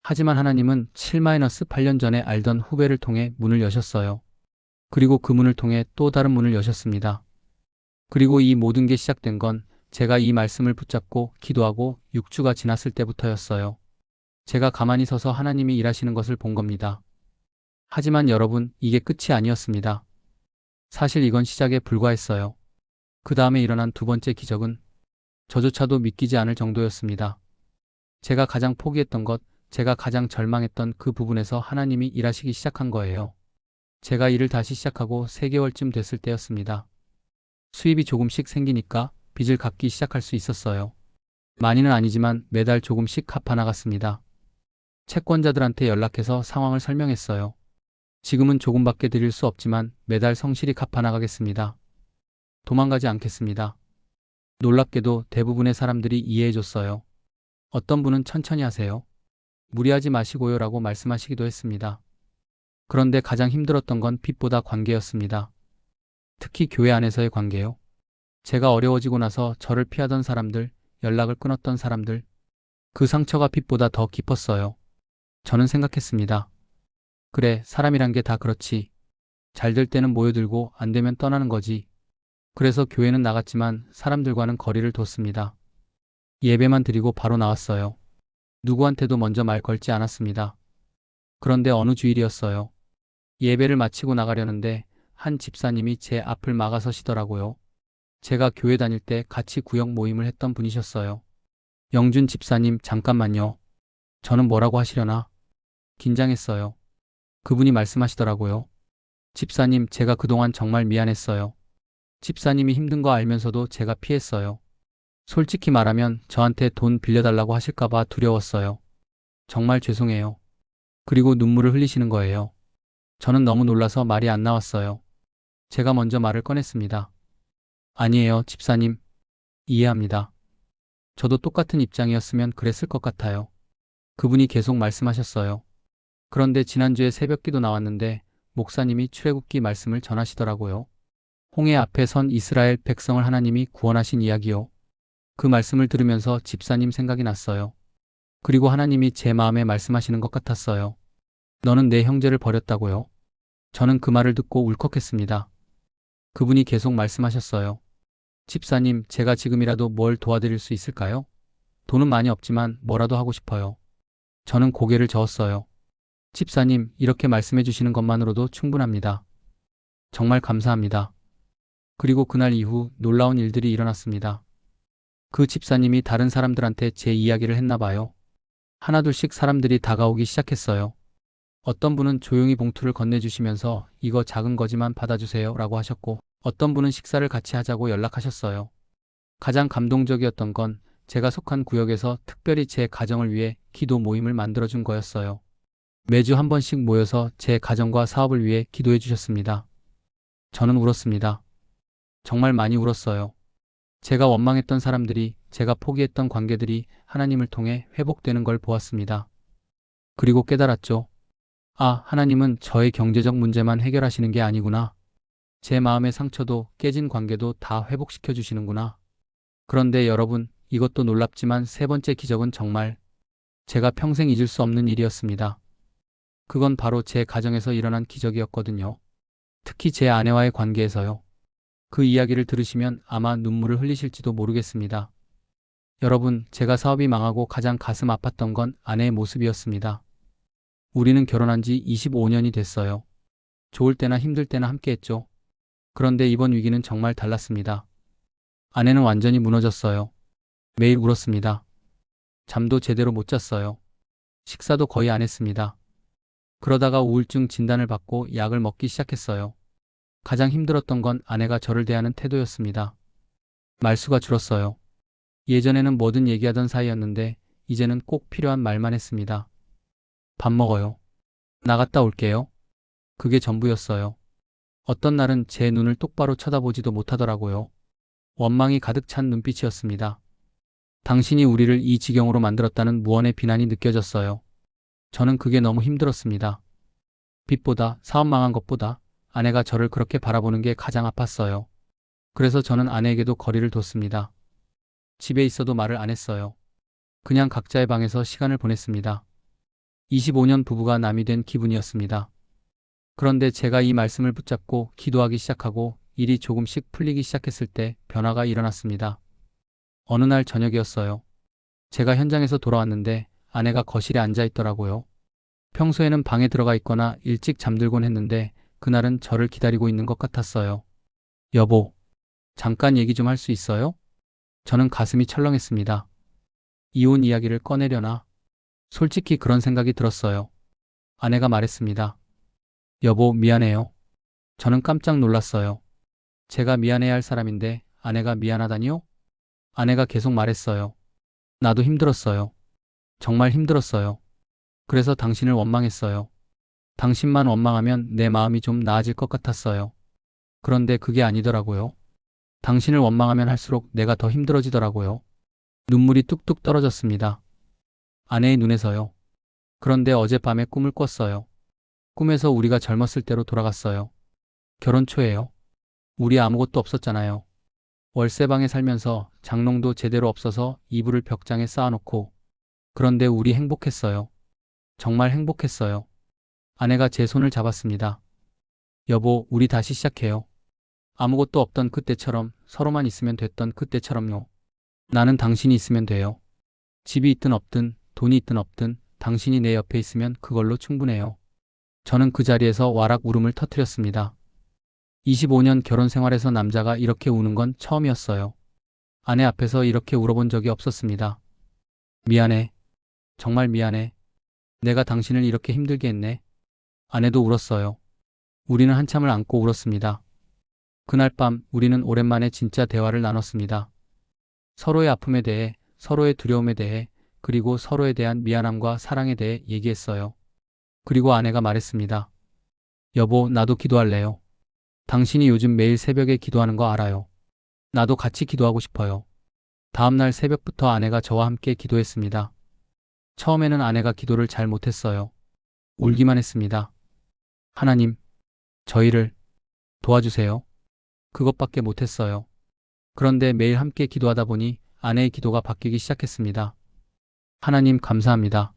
하지만 하나님은 7-8년 전에 알던 후배를 통해 문을 여셨어요. 그리고 그 문을 통해 또 다른 문을 여셨습니다. 그리고 이 모든 게 시작된 건 제가 이 말씀을 붙잡고 기도하고 6주가 지났을 때부터였어요. 제가 가만히 서서 하나님이 일하시는 것을 본 겁니다. 하지만 여러분, 이게 끝이 아니었습니다. 사실 이건 시작에 불과했어요. 그 다음에 일어난 두 번째 기적은 저조차도 믿기지 않을 정도였습니다. 제가 가장 포기했던 것, 제가 가장 절망했던 그 부분에서 하나님이 일하시기 시작한 거예요. 제가 일을 다시 시작하고 3개월쯤 됐을 때였습니다. 수입이 조금씩 생기니까 빚을 갚기 시작할 수 있었어요. 많이는 아니지만 매달 조금씩 갚아나갔습니다. 채권자들한테 연락해서 상황을 설명했어요. 지금은 조금밖에 드릴 수 없지만 매달 성실히 갚아나가겠습니다. 도망가지 않겠습니다. 놀랍게도 대부분의 사람들이 이해해줬어요. 어떤 분은 천천히 하세요. 무리하지 마시고요 라고 말씀하시기도 했습니다. 그런데 가장 힘들었던 건 빚보다 관계였습니다. 특히 교회 안에서의 관계요. 제가 어려워지고 나서 저를 피하던 사람들, 연락을 끊었던 사람들, 그 상처가 빚보다 더 깊었어요. 저는 생각했습니다. 그래, 사람이란 게 다 그렇지. 잘 될 때는 모여들고 안 되면 떠나는 거지. 그래서 교회는 나갔지만 사람들과는 거리를 뒀습니다. 예배만 드리고 바로 나왔어요. 누구한테도 먼저 말 걸지 않았습니다. 그런데 어느 주일이었어요. 예배를 마치고 나가려는데 한 집사님이 제 앞을 막아서시더라고요. 제가 교회 다닐 때 같이 구역 모임을 했던 분이셨어요. 영준 집사님, 잠깐만요. 저는 뭐라고 하시려나? 긴장했어요. 그분이 말씀하시더라고요. 집사님, 제가 그동안 정말 미안했어요. 집사님이 힘든 거 알면서도 제가 피했어요. 솔직히 말하면 저한테 돈 빌려달라고 하실까봐 두려웠어요. 정말 죄송해요. 그리고 눈물을 흘리시는 거예요. 저는 너무 놀라서 말이 안 나왔어요. 제가 먼저 말을 꺼냈습니다. 아니에요, 집사님. 이해합니다. 저도 똑같은 입장이었으면 그랬을 것 같아요. 그분이 계속 말씀하셨어요. 그런데 지난주에 새벽기도 나왔는데 목사님이 출애굽기 말씀을 전하시더라고요. 홍해 앞에 선 이스라엘 백성을 하나님이 구원하신 이야기요. 그 말씀을 들으면서 집사님 생각이 났어요. 그리고 하나님이 제 마음에 말씀하시는 것 같았어요. 너는 내 형제를 버렸다고요. 저는 그 말을 듣고 울컥했습니다. 그분이 계속 말씀하셨어요. 집사님, 제가 지금이라도 뭘 도와드릴 수 있을까요? 돈은 많이 없지만 뭐라도 하고 싶어요. 저는 고개를 저었어요. 집사님, 이렇게 말씀해 주시는 것만으로도 충분합니다. 정말 감사합니다. 그리고 그날 이후 놀라운 일들이 일어났습니다. 그 집사님이 다른 사람들한테 제 이야기를 했나 봐요. 하나둘씩 사람들이 다가오기 시작했어요. 어떤 분은 조용히 봉투를 건네주시면서 이거 작은 거지만 받아주세요 라고 하셨고, 어떤 분은 식사를 같이 하자고 연락하셨어요. 가장 감동적이었던 건 제가 속한 구역에서 특별히 제 가정을 위해 기도 모임을 만들어준 거였어요. 매주 한 번씩 모여서 제 가정과 사업을 위해 기도해 주셨습니다. 저는 울었습니다. 정말 많이 울었어요. 제가 원망했던 사람들이, 제가 포기했던 관계들이 하나님을 통해 회복되는 걸 보았습니다. 그리고 깨달았죠. 아, 하나님은 저의 경제적 문제만 해결하시는 게 아니구나. 제 마음의 상처도 깨진 관계도 다 회복시켜 주시는구나. 그런데 여러분, 이것도 놀랍지만 세 번째 기적은 정말 제가 평생 잊을 수 없는 일이었습니다. 그건 바로 제 가정에서 일어난 기적이었거든요. 특히 제 아내와의 관계에서요. 그 이야기를 들으시면 아마 눈물을 흘리실지도 모르겠습니다. 여러분, 제가 사업이 망하고 가장 가슴 아팠던 건 아내의 모습이었습니다. 우리는 결혼한 지 25년이 됐어요. 좋을 때나 힘들 때나 함께 했죠. 그런데 이번 위기는 정말 달랐습니다. 아내는 완전히 무너졌어요. 매일 울었습니다. 잠도 제대로 못 잤어요. 식사도 거의 안 했습니다. 그러다가 우울증 진단을 받고 약을 먹기 시작했어요. 가장 힘들었던 건 아내가 저를 대하는 태도였습니다. 말수가 줄었어요. 예전에는 뭐든 얘기하던 사이였는데 이제는 꼭 필요한 말만 했습니다. 밥 먹어요. 나갔다 올게요. 그게 전부였어요. 어떤 날은 제 눈을 똑바로 쳐다보지도 못하더라고요. 원망이 가득 찬 눈빛이었습니다. 당신이 우리를 이 지경으로 만들었다는 무언의 비난이 느껴졌어요. 저는 그게 너무 힘들었습니다. 빚보다, 사업 망한 것보다 아내가 저를 그렇게 바라보는 게 가장 아팠어요. 그래서 저는 아내에게도 거리를 뒀습니다. 집에 있어도 말을 안 했어요. 그냥 각자의 방에서 시간을 보냈습니다. 25년 부부가 남이 된 기분이었습니다. 그런데 제가 이 말씀을 붙잡고 기도하기 시작하고 일이 조금씩 풀리기 시작했을 때 변화가 일어났습니다. 어느 날 저녁이었어요. 제가 현장에서 돌아왔는데 아내가 거실에 앉아 있더라고요. 평소에는 방에 들어가 있거나 일찍 잠들곤 했는데 그날은 저를 기다리고 있는 것 같았어요. 여보, 잠깐 얘기 좀 할 수 있어요? 저는 가슴이 철렁했습니다. 이혼 이야기를 꺼내려나? 솔직히 그런 생각이 들었어요. 아내가 말했습니다. 여보, 미안해요. 저는 깜짝 놀랐어요. 제가 미안해야 할 사람인데 아내가 미안하다니요? 아내가 계속 말했어요. 나도 힘들었어요. 정말 힘들었어요. 그래서 당신을 원망했어요. 당신만 원망하면 내 마음이 좀 나아질 것 같았어요. 그런데 그게 아니더라고요. 당신을 원망하면 할수록 내가 더 힘들어지더라고요. 눈물이 뚝뚝 떨어졌습니다. 아내의 눈에서요. 그런데 어젯밤에 꿈을 꿨어요. 꿈에서 우리가 젊었을 때로 돌아갔어요. 결혼 초예요. 우리 아무것도 없었잖아요. 월세방에 살면서 장롱도 제대로 없어서 이불을 벽장에 쌓아놓고. 그런데 우리 행복했어요. 정말 행복했어요. 아내가 제 손을 잡았습니다. 여보, 우리 다시 시작해요. 아무것도 없던 그때처럼 서로만 있으면 됐던 그때처럼요. 나는 당신이 있으면 돼요. 집이 있든 없든 돈이 있든 없든 당신이 내 옆에 있으면 그걸로 충분해요. 저는 그 자리에서 와락 울음을 터뜨렸습니다. 25년 결혼 생활에서 남자가 이렇게 우는 건 처음이었어요. 아내 앞에서 이렇게 울어본 적이 없었습니다. 미안해. 정말 미안해. 내가 당신을 이렇게 힘들게 했네. 아내도 울었어요. 우리는 한참을 안고 울었습니다. 그날 밤 우리는 오랜만에 진짜 대화를 나눴습니다. 서로의 아픔에 대해, 서로의 두려움에 대해, 그리고 서로에 대한 미안함과 사랑에 대해 얘기했어요. 그리고 아내가 말했습니다. 여보, 나도 기도할래요. 당신이 요즘 매일 새벽에 기도하는 거 알아요. 나도 같이 기도하고 싶어요. 다음날 새벽부터 아내가 저와 함께 기도했습니다. 처음에는 아내가 기도를 잘 못했어요. 울기만 했습니다. 하나님, 저희를 도와주세요. 그것밖에 못했어요. 그런데 매일 함께 기도하다 보니 아내의 기도가 바뀌기 시작했습니다. 하나님 감사합니다.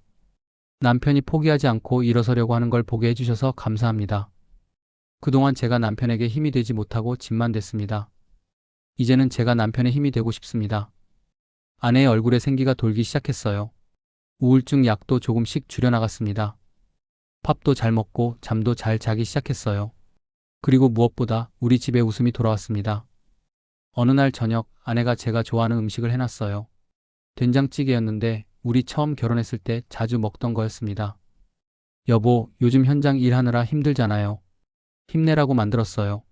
남편이 포기하지 않고 일어서려고 하는 걸 보게 해주셔서 감사합니다. 그동안 제가 남편에게 힘이 되지 못하고 짐만 됐습니다. 이제는 제가 남편의 힘이 되고 싶습니다. 아내의 얼굴에 생기가 돌기 시작했어요. 우울증 약도 조금씩 줄여나갔습니다. 밥도 잘 먹고 잠도 잘 자기 시작했어요. 그리고 무엇보다 우리 집에 웃음이 돌아왔습니다. 어느 날 저녁 아내가 제가 좋아하는 음식을 해놨어요. 된장찌개였는데 우리 처음 결혼했을 때 자주 먹던 거였습니다. 여보, 요즘 현장 일하느라 힘들잖아요. 힘내라고 만들었어요.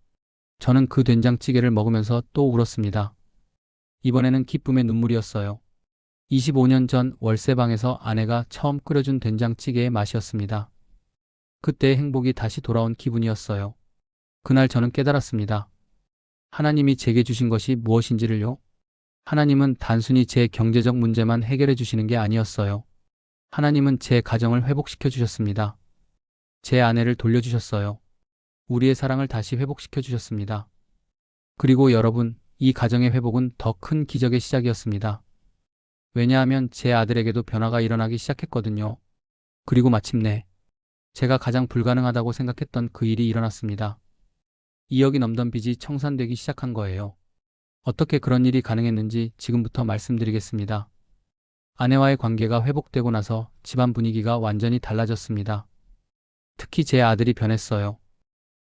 저는 그 된장찌개를 먹으면서 또 울었습니다. 이번에는 기쁨의 눈물이었어요. 25년 전 월세방에서 아내가 처음 끓여준 된장찌개의 맛이었습니다. 그때의 행복이 다시 돌아온 기분이었어요. 그날 저는 깨달았습니다. 하나님이 제게 주신 것이 무엇인지를요. 하나님은 단순히 제 경제적 문제만 해결해 주시는 게 아니었어요. 하나님은 제 가정을 회복시켜 주셨습니다. 제 아내를 돌려주셨어요. 우리의 사랑을 다시 회복시켜 주셨습니다. 그리고 여러분, 이 가정의 회복은 더 큰 기적의 시작이었습니다. 왜냐하면 제 아들에게도 변화가 일어나기 시작했거든요. 그리고 마침내 제가 가장 불가능하다고 생각했던 그 일이 일어났습니다. 2억이 넘던 빚이 청산되기 시작한 거예요. 어떻게 그런 일이 가능했는지 지금부터 말씀드리겠습니다. 아내와의 관계가 회복되고 나서 집안 분위기가 완전히 달라졌습니다. 특히 제 아들이 변했어요.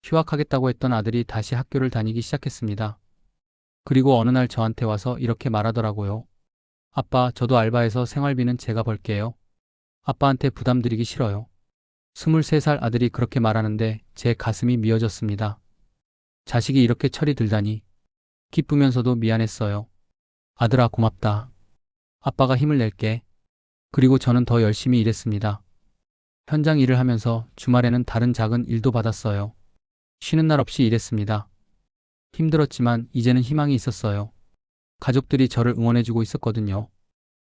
휴학하겠다고 했던 아들이 다시 학교를 다니기 시작했습니다. 그리고 어느 날 저한테 와서 이렇게 말하더라고요. 아빠, 저도 알바해서 생활비는 제가 벌게요. 아빠한테 부담 드리기 싫어요. 23살 아들이 그렇게 말하는데 제 가슴이 미어졌습니다. 자식이 이렇게 철이 들다니. 기쁘면서도 미안했어요. 아들아, 고맙다. 아빠가 힘을 낼게. 그리고 저는 더 열심히 일했습니다. 현장 일을 하면서 주말에는 다른 작은 일도 받았어요. 쉬는 날 없이 일했습니다. 힘들었지만 이제는 희망이 있었어요. 가족들이 저를 응원해주고 있었거든요.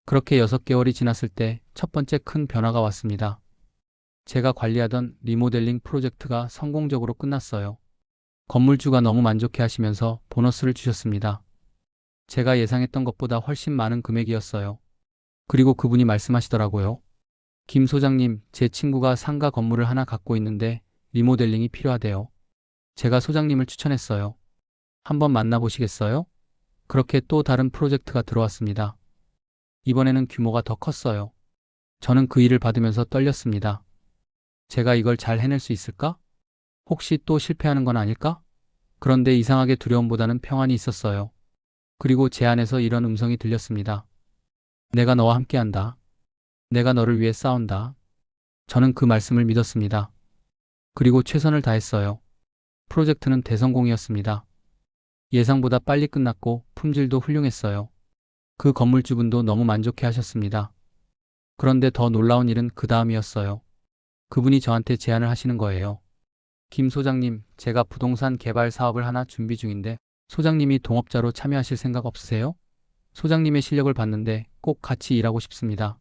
그렇게 6개월이 지났을 때 첫 번째 큰 변화가 왔습니다. 제가 관리하던 리모델링 프로젝트가 성공적으로 끝났어요. 건물주가 너무 만족해 하시면서 보너스를 주셨습니다. 제가 예상했던 것보다 훨씬 많은 금액이었어요. 그리고 그분이 말씀하시더라고요. 김 소장님, 제 친구가 상가 건물을 하나 갖고 있는데 리모델링이 필요하대요. 제가 소장님을 추천했어요. 한번 만나보시겠어요? 그렇게 또 다른 프로젝트가 들어왔습니다. 이번에는 규모가 더 컸어요. 저는 그 일을 받으면서 떨렸습니다. 제가 이걸 잘 해낼 수 있을까? 혹시 또 실패하는 건 아닐까? 그런데 이상하게 두려움보다는 평안이 있었어요. 그리고 제 안에서 이런 음성이 들렸습니다. 내가 너와 함께한다. 내가 너를 위해 싸운다. 저는 그 말씀을 믿었습니다. 그리고 최선을 다했어요. 프로젝트는 대성공이었습니다. 예상보다 빨리 끝났고 품질도 훌륭했어요. 그 건물주분도 너무 만족해 하셨습니다. 그런데 더 놀라운 일은 그 다음이었어요. 그분이 저한테 제안을 하시는 거예요. 김 소장님, 제가 부동산 개발 사업을 하나 준비 중인데 소장님이 동업자로 참여하실 생각 없으세요? 소장님의 실력을 봤는데 꼭 같이 일하고 싶습니다.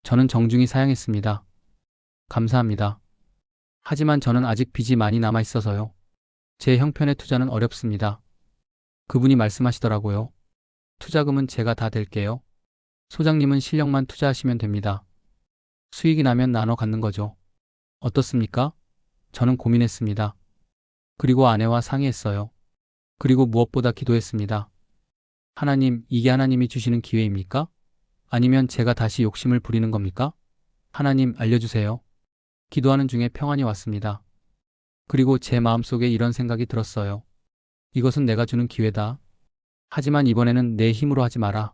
저는 정중히 사양했습니다. 감사합니다. 하지만 저는 아직 빚이 많이 남아 있어서요. 제 형편의 투자는 어렵습니다. 그분이 말씀하시더라고요. 투자금은 제가 다 댈게요. 소장님은 실력만 투자하시면 됩니다. 수익이 나면 나눠 갖는 거죠. 어떻습니까? 저는 고민했습니다. 그리고 아내와 상의했어요. 그리고 무엇보다 기도했습니다. 하나님, 이게 하나님이 주시는 기회입니까? 아니면 제가 다시 욕심을 부리는 겁니까? 하나님, 알려주세요. 기도하는 중에 평안이 왔습니다. 그리고 제 마음속에 이런 생각이 들었어요. 이것은 내가 주는 기회다. 하지만 이번에는 내 힘으로 하지 마라.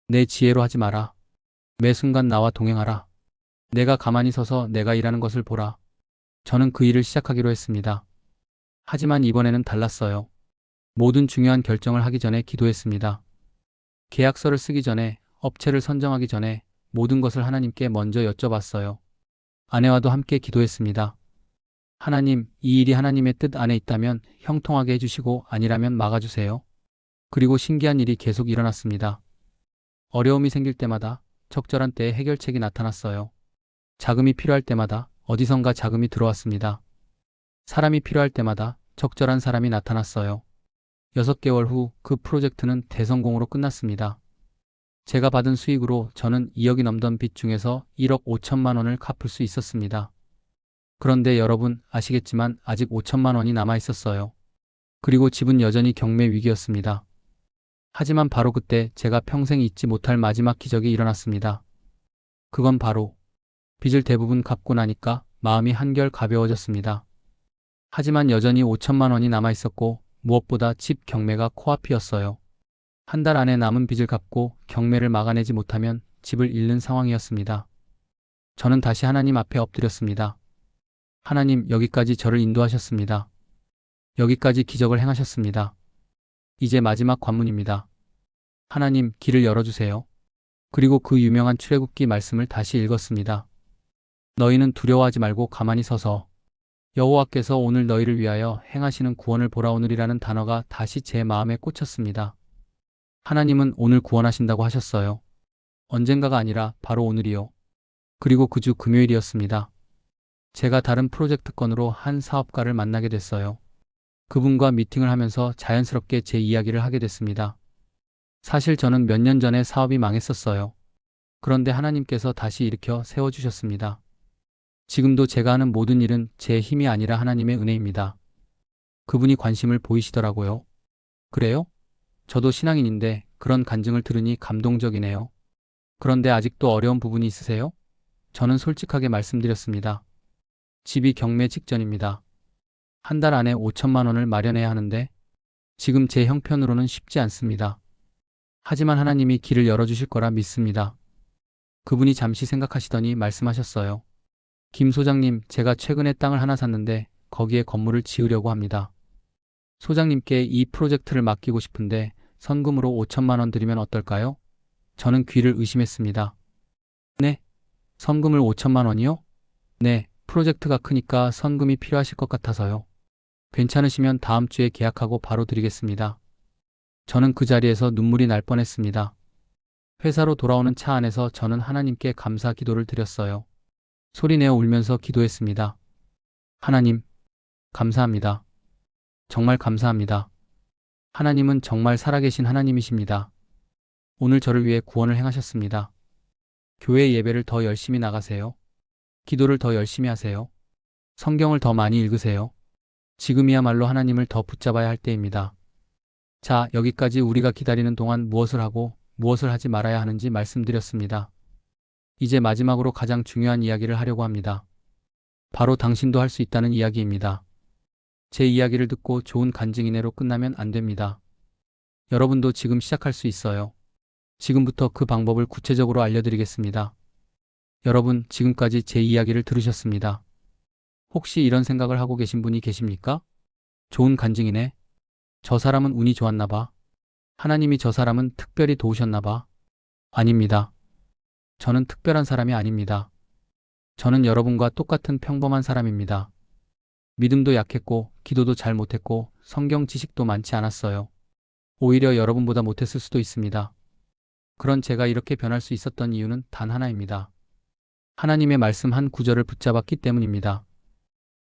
내 지혜로 하지 마라. 매 순간 나와 동행하라. 내가 가만히 서서 내가 일하는 것을 보라. 저는 그 일을 시작하기로 했습니다. 하지만 이번에는 달랐어요. 모든 중요한 결정을 하기 전에 기도했습니다. 계약서를 쓰기 전에, 업체를 선정하기 전에 모든 것을 하나님께 먼저 여쭤봤어요. 아내와도 함께 기도했습니다. 하나님, 이 일이 하나님의 뜻 안에 있다면 형통하게 해주시고 아니라면 막아주세요. 그리고 신기한 일이 계속 일어났습니다. 어려움이 생길 때마다 적절한 때에 해결책이 나타났어요. 자금이 필요할 때마다 어디선가 자금이 들어왔습니다. 사람이 필요할 때마다 적절한 사람이 나타났어요. 6개월 후 그 프로젝트는 대성공으로 끝났습니다. 제가 받은 수익으로 저는 2억이 넘던 빚 중에서 1억 5천만 원을 갚을 수 있었습니다. 그런데 여러분 아시겠지만 아직 5천만 원이 남아 있었어요. 그리고 집은 여전히 경매 위기였습니다. 하지만 바로 그때 제가 평생 잊지 못할 마지막 기적이 일어났습니다. 그건 바로 빚을 대부분 갚고 나니까 마음이 한결 가벼워졌습니다. 하지만 여전히 5천만 원이 남아 있었고 무엇보다 집 경매가 코앞이었어요. 한 달 안에 남은 빚을 갚고 경매를 막아내지 못하면 집을 잃는 상황이었습니다. 저는 다시 하나님 앞에 엎드렸습니다. 하나님, 여기까지 저를 인도하셨습니다. 여기까지 기적을 행하셨습니다. 이제 마지막 관문입니다. 하나님, 길을 열어주세요. 그리고 그 유명한 출애굽기 말씀을 다시 읽었습니다. 너희는 두려워하지 말고 가만히 서서 여호와께서 오늘 너희를 위하여 행하시는 구원을 보라. 오늘이라는 단어가 다시 제 마음에 꽂혔습니다. 하나님은 오늘 구원하신다고 하셨어요. 언젠가가 아니라 바로 오늘이요. 그리고 그 주 금요일이었습니다. 제가 다른 프로젝트 건으로 한 사업가를 만나게 됐어요. 그분과 미팅을 하면서 자연스럽게 제 이야기를 하게 됐습니다. 사실 저는 몇 년 전에 사업이 망했었어요. 그런데 하나님께서 다시 일으켜 세워주셨습니다. 지금도 제가 하는 모든 일은 제 힘이 아니라 하나님의 은혜입니다. 그분이 관심을 보이시더라고요. 그래요? 저도 신앙인인데 그런 간증을 들으니 감동적이네요. 그런데 아직도 어려운 부분이 있으세요? 저는 솔직하게 말씀드렸습니다. 집이 경매 직전입니다. 한 달 안에 5천만 원을 마련해야 하는데 지금 제 형편으로는 쉽지 않습니다. 하지만 하나님이 길을 열어주실 거라 믿습니다. 그분이 잠시 생각하시더니 말씀하셨어요. 김 소장님, 제가 최근에 땅을 하나 샀는데 거기에 건물을 지으려고 합니다. 소장님께 이 프로젝트를 맡기고 싶은데 선금으로 5천만 원 드리면 어떨까요? 저는 귀를 의심했습니다. 네? 선금을 5천만 원이요? 네, 프로젝트가 크니까 선금이 필요하실 것 같아서요. 괜찮으시면 다음 주에 계약하고 바로 드리겠습니다. 저는 그 자리에서 눈물이 날 뻔했습니다. 회사로 돌아오는 차 안에서 저는 하나님께 감사 기도를 드렸어요. 소리내어 울면서 기도했습니다. 하나님, 감사합니다. 정말 감사합니다. 하나님은 정말 살아계신 하나님이십니다. 오늘 저를 위해 구원을 행하셨습니다. 교회 예배를 더 열심히 나가세요. 기도를 더 열심히 하세요. 성경을 더 많이 읽으세요. 지금이야말로 하나님을 더 붙잡아야 할 때입니다. 자, 여기까지 우리가 기다리는 동안 무엇을 하고 무엇을 하지 말아야 하는지 말씀드렸습니다. 이제 마지막으로 가장 중요한 이야기를 하려고 합니다. 바로 당신도 할 수 있다는 이야기입니다. 제 이야기를 듣고 좋은 간증이네로 끝나면 안 됩니다. 여러분도 지금 시작할 수 있어요. 지금부터 그 방법을 구체적으로 알려드리겠습니다. 여러분, 지금까지 제 이야기를 들으셨습니다. 혹시 이런 생각을 하고 계신 분이 계십니까? 좋은 간증이네. 저 사람은 운이 좋았나 봐. 하나님이 저 사람은 특별히 도우셨나 봐. 아닙니다. 저는 특별한 사람이 아닙니다. 저는 여러분과 똑같은 평범한 사람입니다. 믿음도 약했고, 기도도 잘 못했고, 성경 지식도 많지 않았어요. 오히려 여러분보다 못했을 수도 있습니다. 그런 제가 이렇게 변할 수 있었던 이유는 단 하나입니다. 하나님의 말씀 한 구절을 붙잡았기 때문입니다.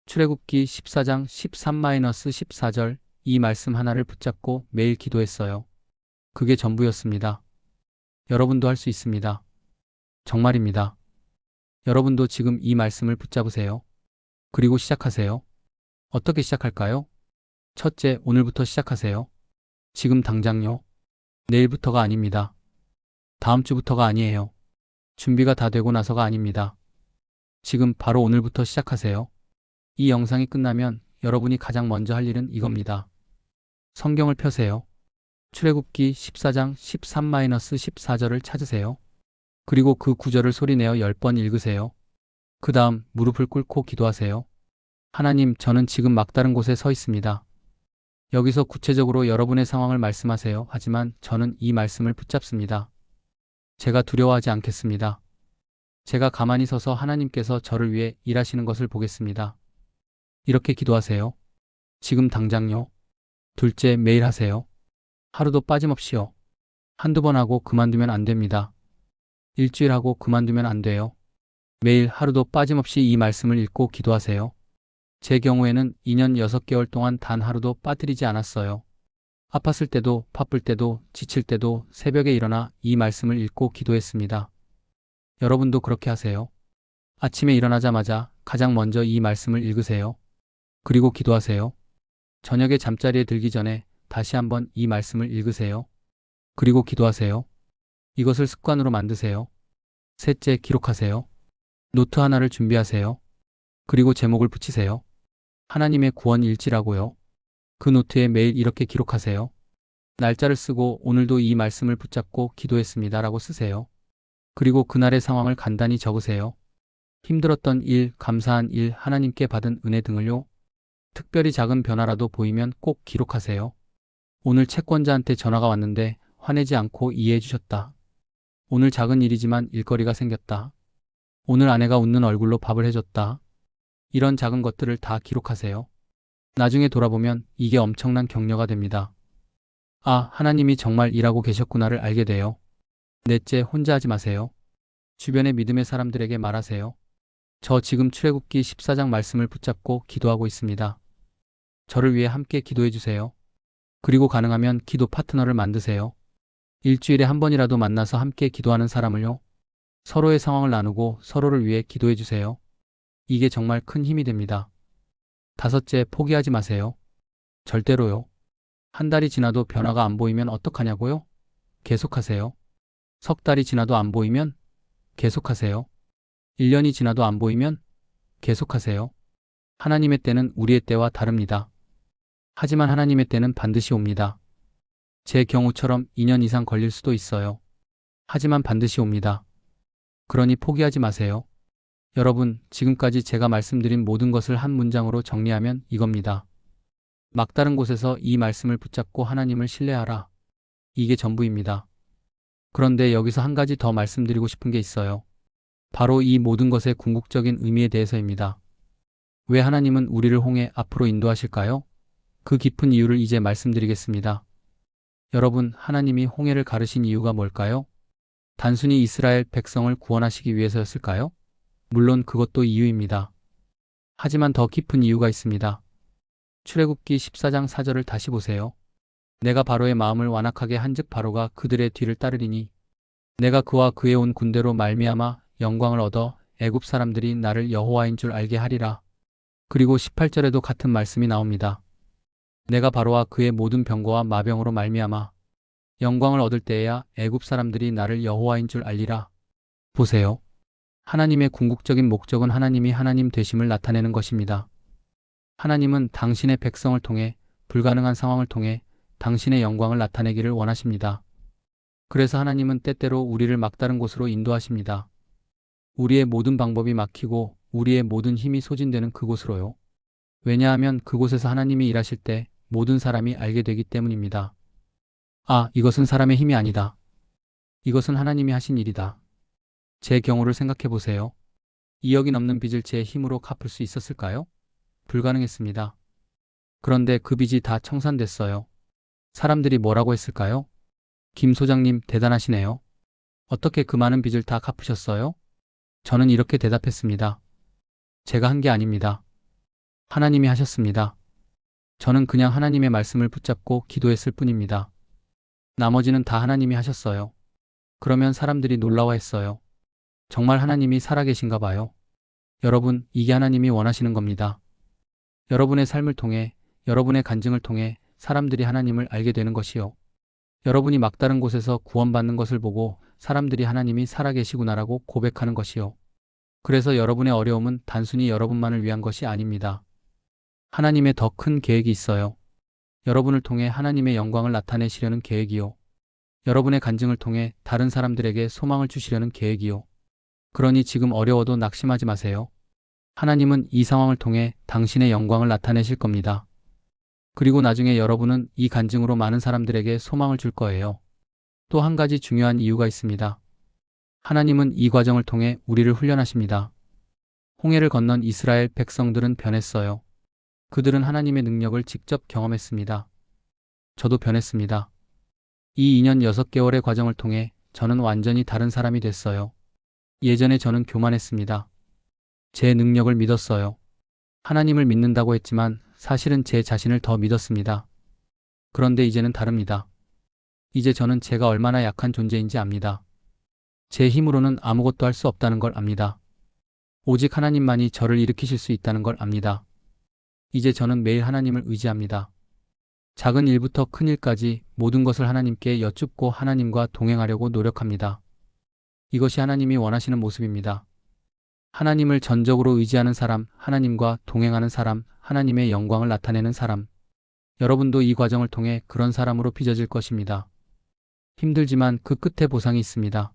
출애굽기 14장 13-14절 이 말씀 하나를 붙잡고 매일 기도했어요. 그게 전부였습니다. 여러분도 할 수 있습니다. 정말입니다. 여러분도 지금 이 말씀을 붙잡으세요. 그리고 시작하세요. 어떻게 시작할까요? 첫째, 오늘부터 시작하세요. 지금 당장요. 내일부터가 아닙니다. 다음 주부터가 아니에요. 준비가 다 되고 나서가 아닙니다. 지금 바로 오늘부터 시작하세요. 이 영상이 끝나면 여러분이 가장 먼저 할 일은 이겁니다. 성경을 펴세요. 출애굽기 14장 13-14절을 찾으세요. 그리고 그 구절을 소리내어 10번 읽으세요. 그 다음 무릎을 꿇고 기도하세요. 하나님, 저는 지금 막다른 곳에 서 있습니다. 여기서 구체적으로 여러분의 상황을 말씀하세요. 하지만 저는 이 말씀을 붙잡습니다. 제가 두려워하지 않겠습니다. 제가 가만히 서서 하나님께서 저를 위해 일하시는 것을 보겠습니다. 이렇게 기도하세요. 지금 당장요. 둘째, 매일 하세요. 하루도 빠짐없이요. 한두 번 하고 그만두면 안 됩니다. 일주일 하고 그만두면 안 돼요. 매일 하루도 빠짐없이 이 말씀을 읽고 기도하세요. 제 경우에는 2년 6개월 동안 단 하루도 빠뜨리지 않았어요. 아팠을 때도, 바쁠 때도, 지칠 때도 새벽에 일어나 이 말씀을 읽고 기도했습니다. 여러분도 그렇게 하세요. 아침에 일어나자마자 가장 먼저 이 말씀을 읽으세요. 그리고 기도하세요. 저녁에 잠자리에 들기 전에 다시 한번 이 말씀을 읽으세요. 그리고 기도하세요. 이것을 습관으로 만드세요. 셋째, 기록하세요. 노트 하나를 준비하세요. 그리고 제목을 붙이세요. 하나님의 구원 일지라고요. 그 노트에 매일 이렇게 기록하세요. 날짜를 쓰고 오늘도 이 말씀을 붙잡고 기도했습니다 라고 쓰세요. 그리고 그날의 상황을 간단히 적으세요. 힘들었던 일, 감사한 일, 하나님께 받은 은혜 등을요. 특별히 작은 변화라도 보이면 꼭 기록하세요. 오늘 채권자한테 전화가 왔는데 화내지 않고 이해해 주셨다. 오늘 작은 일이지만 일거리가 생겼다. 오늘 아내가 웃는 얼굴로 밥을 해줬다. 이런 작은 것들을 다 기록하세요. 나중에 돌아보면 이게 엄청난 격려가 됩니다. 아, 하나님이 정말 일하고 계셨구나를 알게 돼요. 넷째, 혼자 하지 마세요. 주변의 믿음의 사람들에게 말하세요. 저 지금 출애굽기 14장 말씀을 붙잡고 기도하고 있습니다. 저를 위해 함께 기도해 주세요. 그리고 가능하면 기도 파트너를 만드세요. 일주일에 한 번이라도 만나서 함께 기도하는 사람을요. 서로의 상황을 나누고 서로를 위해 기도해 주세요. 이게 정말 큰 힘이 됩니다. 다섯째, 포기하지 마세요. 절대로요. 한 달이 지나도 변화가 안 보이면 어떡하냐고요? 계속하세요. 석 달이 지나도 안 보이면 계속하세요. 1년이 지나도 안 보이면 계속하세요. 하나님의 때는 우리의 때와 다릅니다. 하지만 하나님의 때는 반드시 옵니다. 제 경우처럼 2년 이상 걸릴 수도 있어요. 하지만 반드시 옵니다. 그러니 포기하지 마세요. 여러분, 지금까지 제가 말씀드린 모든 것을 한 문장으로 정리하면 이겁니다. 막다른 곳에서 이 말씀을 붙잡고 하나님을 신뢰하라. 이게 전부입니다. 그런데 여기서 한 가지 더 말씀드리고 싶은 게 있어요. 바로 이 모든 것의 궁극적인 의미에 대해서입니다. 왜 하나님은 우리를 홍해 앞으로 인도하실까요? 그 깊은 이유를 이제 말씀드리겠습니다. 여러분, 하나님이 홍해를 가르신 이유가 뭘까요? 단순히 이스라엘 백성을 구원하시기 위해서였을까요? 물론 그것도 이유입니다. 하지만 더 깊은 이유가 있습니다. 출애굽기 14장 4절을 다시 보세요. 내가 바로의 마음을 완악하게 한즉 바로가 그들의 뒤를 따르리니 내가 그와 그의 온 군대로 말미암아 영광을 얻어 애굽 사람들이 나를 여호와인 줄 알게 하리라. 그리고 18절에도 같은 말씀이 나옵니다. 내가 바로와 그의 모든 병거와 마병으로 말미암아 영광을 얻을 때에야 애굽 사람들이 나를 여호와인 줄 알리라. 보세요. 하나님의 궁극적인 목적은 하나님이 하나님 되심을 나타내는 것입니다. 하나님은 당신의 백성을 통해 불가능한 상황을 통해 당신의 영광을 나타내기를 원하십니다. 그래서 하나님은 때때로 우리를 막다른 곳으로 인도하십니다. 우리의 모든 방법이 막히고 우리의 모든 힘이 소진되는 그곳으로요. 왜냐하면 그곳에서 하나님이 일하실 때 모든 사람이 알게 되기 때문입니다. 아, 이것은 사람의 힘이 아니다. 이것은 하나님이 하신 일이다. 제 경우를 생각해 보세요. 2억이 넘는 빚을 제 힘으로 갚을 수 있었을까요? 불가능했습니다. 그런데 그 빚이 다 청산됐어요. 사람들이 뭐라고 했을까요? 김 소장님 대단하시네요. 어떻게 그 많은 빚을 다 갚으셨어요? 저는 이렇게 대답했습니다. 제가 한 게 아닙니다. 하나님이 하셨습니다. 저는 그냥 하나님의 말씀을 붙잡고 기도했을 뿐입니다. 나머지는 다 하나님이 하셨어요. 그러면 사람들이 놀라워했어요. 정말 하나님이 살아계신가 봐요. 여러분, 이게 하나님이 원하시는 겁니다. 여러분의 삶을 통해, 여러분의 간증을 통해 사람들이 하나님을 알게 되는 것이요. 여러분이 막다른 곳에서 구원받는 것을 보고 사람들이 하나님이 살아계시구나라고 고백하는 것이요. 그래서 여러분의 어려움은 단순히 여러분만을 위한 것이 아닙니다. 하나님의 더 큰 계획이 있어요. 여러분을 통해 하나님의 영광을 나타내시려는 계획이요. 여러분의 간증을 통해 다른 사람들에게 소망을 주시려는 계획이요. 그러니 지금 어려워도 낙심하지 마세요. 하나님은 이 상황을 통해 당신의 영광을 나타내실 겁니다. 그리고 나중에 여러분은 이 간증으로 많은 사람들에게 소망을 줄 거예요. 또 한 가지 중요한 이유가 있습니다. 하나님은 이 과정을 통해 우리를 훈련하십니다. 홍해를 건넌 이스라엘 백성들은 변했어요. 그들은 하나님의 능력을 직접 경험했습니다. 저도 변했습니다. 이 2년 6개월의 과정을 통해 저는 완전히 다른 사람이 됐어요. 예전에 저는 교만했습니다. 제 능력을 믿었어요. 하나님을 믿는다고 했지만 사실은 제 자신을 더 믿었습니다. 그런데 이제는 다릅니다. 이제 저는 제가 얼마나 약한 존재인지 압니다. 제 힘으로는 아무것도 할 수 없다는 걸 압니다. 오직 하나님만이 저를 일으키실 수 있다는 걸 압니다. 이제 저는 매일 하나님을 의지합니다. 작은 일부터 큰 일까지 모든 것을 하나님께 여쭙고 하나님과 동행하려고 노력합니다. 이것이 하나님이 원하시는 모습입니다. 하나님을 전적으로 의지하는 사람, 하나님과 동행하는 사람, 하나님의 영광을 나타내는 사람. 여러분도 이 과정을 통해 그런 사람으로 빚어질 것입니다. 힘들지만 그 끝에 보상이 있습니다.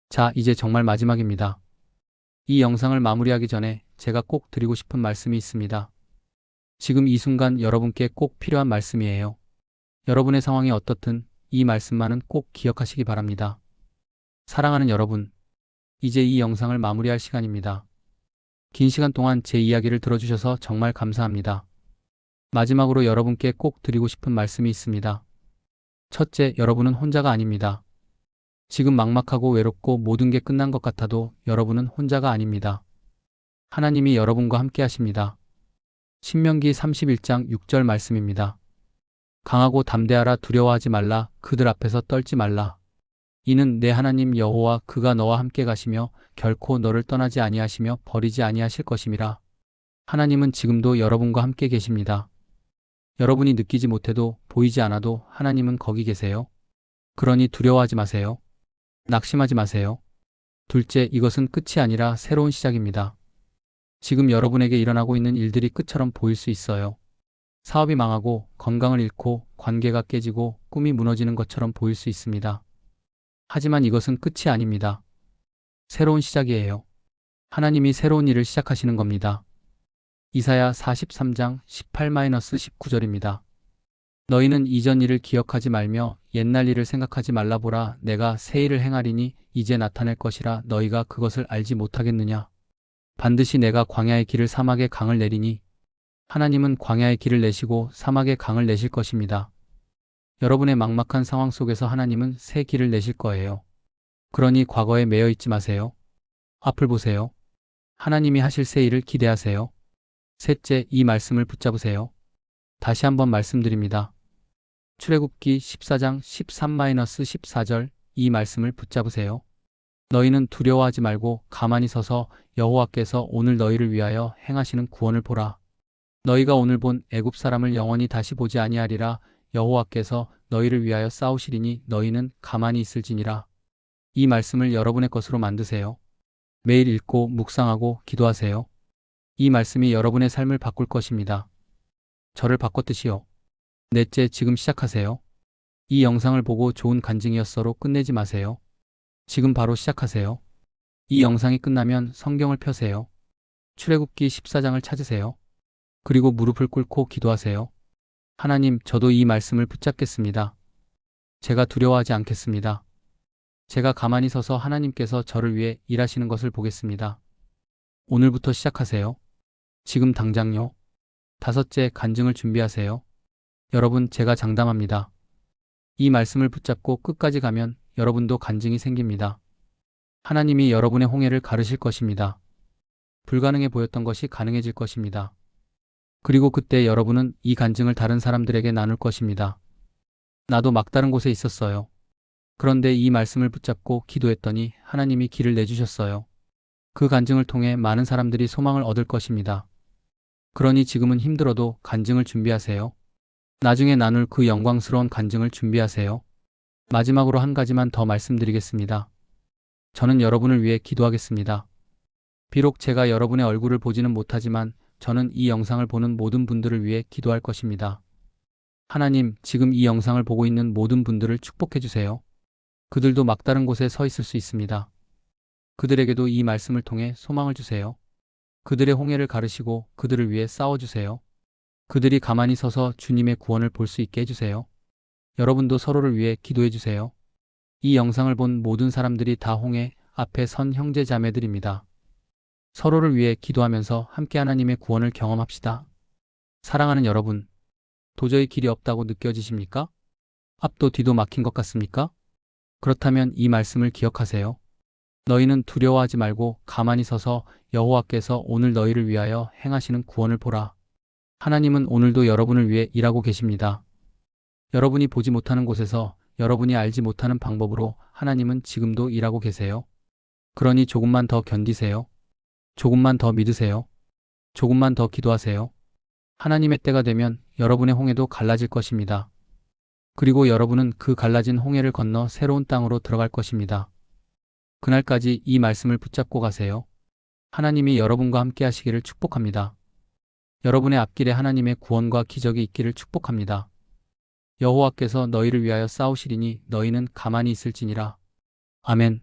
자, 이제 정말 마지막입니다. 이 영상을 마무리하기 전에 제가 꼭 드리고 싶은 말씀이 있습니다. 지금 이 순간 여러분께 꼭 필요한 말씀이에요. 여러분의 상황이 어떻든 이 말씀만은 꼭 기억하시기 바랍니다. 사랑하는 여러분, 이제 이 영상을 마무리할 시간입니다. 긴 시간 동안 제 이야기를 들어주셔서 정말 감사합니다. 마지막으로 여러분께 꼭 드리고 싶은 말씀이 있습니다. 첫째, 여러분은 혼자가 아닙니다. 지금 막막하고 외롭고 모든 게 끝난 것 같아도 여러분은 혼자가 아닙니다. 하나님이 여러분과 함께 하십니다. 신명기 31장 6절 말씀입니다. 강하고 담대하라, 두려워하지 말라, 그들 앞에서 떨지 말라. 이는 내 하나님 여호와 그가 너와 함께 가시며 결코 너를 떠나지 아니하시며 버리지 아니하실 것임이라. 하나님은 지금도 여러분과 함께 계십니다. 여러분이 느끼지 못해도 보이지 않아도 하나님은 거기 계세요. 그러니 두려워하지 마세요. 낙심하지 마세요. 둘째, 이것은 끝이 아니라 새로운 시작입니다. 지금 여러분에게 일어나고 있는 일들이 끝처럼 보일 수 있어요. 사업이 망하고 건강을 잃고 관계가 깨지고 꿈이 무너지는 것처럼 보일 수 있습니다. 하지만 이것은 끝이 아닙니다. 새로운 시작이에요. 하나님이 새로운 일을 시작하시는 겁니다. 이사야 43장 18-19절입니다. 너희는 이전 일을 기억하지 말며 옛날 일을 생각하지 말라. 보라, 내가 새 일을 행하리니 이제 나타낼 것이라. 너희가 그것을 알지 못하겠느냐? 반드시 내가 광야의 길을 사막의 강을 내리니. 하나님은 광야의 길을 내시고 사막의 강을 내실 것입니다. 여러분의 막막한 상황 속에서 하나님은 새 길을 내실 거예요. 그러니 과거에 매여 있지 마세요. 앞을 보세요. 하나님이 하실 새 일을 기대하세요. 셋째, 이 말씀을 붙잡으세요. 다시 한번 말씀드립니다. 출애굽기 14장 13-14절, 이 말씀을 붙잡으세요. 너희는 두려워하지 말고 가만히 서서 여호와께서 오늘 너희를 위하여 행하시는 구원을 보라. 너희가 오늘 본 애굽 사람을 영원히 다시 보지 아니하리라. 여호와께서 너희를 위하여 싸우시리니 너희는 가만히 있을지니라. 이 말씀을 여러분의 것으로 만드세요. 매일 읽고 묵상하고 기도하세요. 이 말씀이 여러분의 삶을 바꿀 것입니다. 저를 바꿨듯이요. 넷째, 지금 시작하세요. 이 영상을 보고 좋은 간증이었어로 끝내지 마세요. 지금 바로 시작하세요. 이 영상이 끝나면 성경을 펴세요. 출애굽기 14장을 찾으세요. 그리고 무릎을 꿇고 기도하세요. 하나님, 저도 이 말씀을 붙잡겠습니다. 제가 두려워하지 않겠습니다. 제가 가만히 서서 하나님께서 저를 위해 일하시는 것을 보겠습니다. 오늘부터 시작하세요. 지금 당장요. 다섯째, 간증을 준비하세요. 여러분, 제가 장담합니다. 이 말씀을 붙잡고 끝까지 가면 여러분도 간증이 생깁니다. 하나님이 여러분의 홍해를 가르실 것입니다. 불가능해 보였던 것이 가능해질 것입니다. 그리고 그때 여러분은 이 간증을 다른 사람들에게 나눌 것입니다. 나도 막다른 곳에 있었어요. 그런데 이 말씀을 붙잡고 기도했더니 하나님이 길을 내주셨어요. 그 간증을 통해 많은 사람들이 소망을 얻을 것입니다. 그러니 지금은 힘들어도 간증을 준비하세요. 나중에 나눌 그 영광스러운 간증을 준비하세요. 마지막으로 한 가지만 더 말씀드리겠습니다. 저는 여러분을 위해 기도하겠습니다. 비록 제가 여러분의 얼굴을 보지는 못하지만 저는 이 영상을 보는 모든 분들을 위해 기도할 것입니다. 하나님, 지금 이 영상을 보고 있는 모든 분들을 축복해 주세요. 그들도 막다른 곳에 서 있을 수 있습니다. 그들에게도 이 말씀을 통해 소망을 주세요. 그들의 홍해를 가르시고 그들을 위해 싸워주세요. 그들이 가만히 서서 주님의 구원을 볼 수 있게 해주세요. 여러분도 서로를 위해 기도해 주세요. 이 영상을 본 모든 사람들이 다 홍해 앞에 선 형제 자매들입니다. 서로를 위해 기도하면서 함께 하나님의 구원을 경험합시다. 사랑하는 여러분, 도저히 길이 없다고 느껴지십니까? 앞도 뒤도 막힌 것 같습니까? 그렇다면 이 말씀을 기억하세요. 너희는 두려워하지 말고 가만히 서서 여호와께서 오늘 너희를 위하여 행하시는 구원을 보라. 하나님은 오늘도 여러분을 위해 일하고 계십니다. 여러분이 보지 못하는 곳에서 여러분이 알지 못하는 방법으로 하나님은 지금도 일하고 계세요. 그러니 조금만 더 견디세요. 조금만 더 믿으세요. 조금만 더 기도하세요. 하나님의 때가 되면 여러분의 홍해도 갈라질 것입니다. 그리고 여러분은 그 갈라진 홍해를 건너 새로운 땅으로 들어갈 것입니다. 그날까지 이 말씀을 붙잡고 가세요. 하나님이 여러분과 함께 하시기를 축복합니다. 여러분의 앞길에 하나님의 구원과 기적이 있기를 축복합니다. 여호와께서 너희를 위하여 싸우시리니 너희는 가만히 있을지니라. 아멘.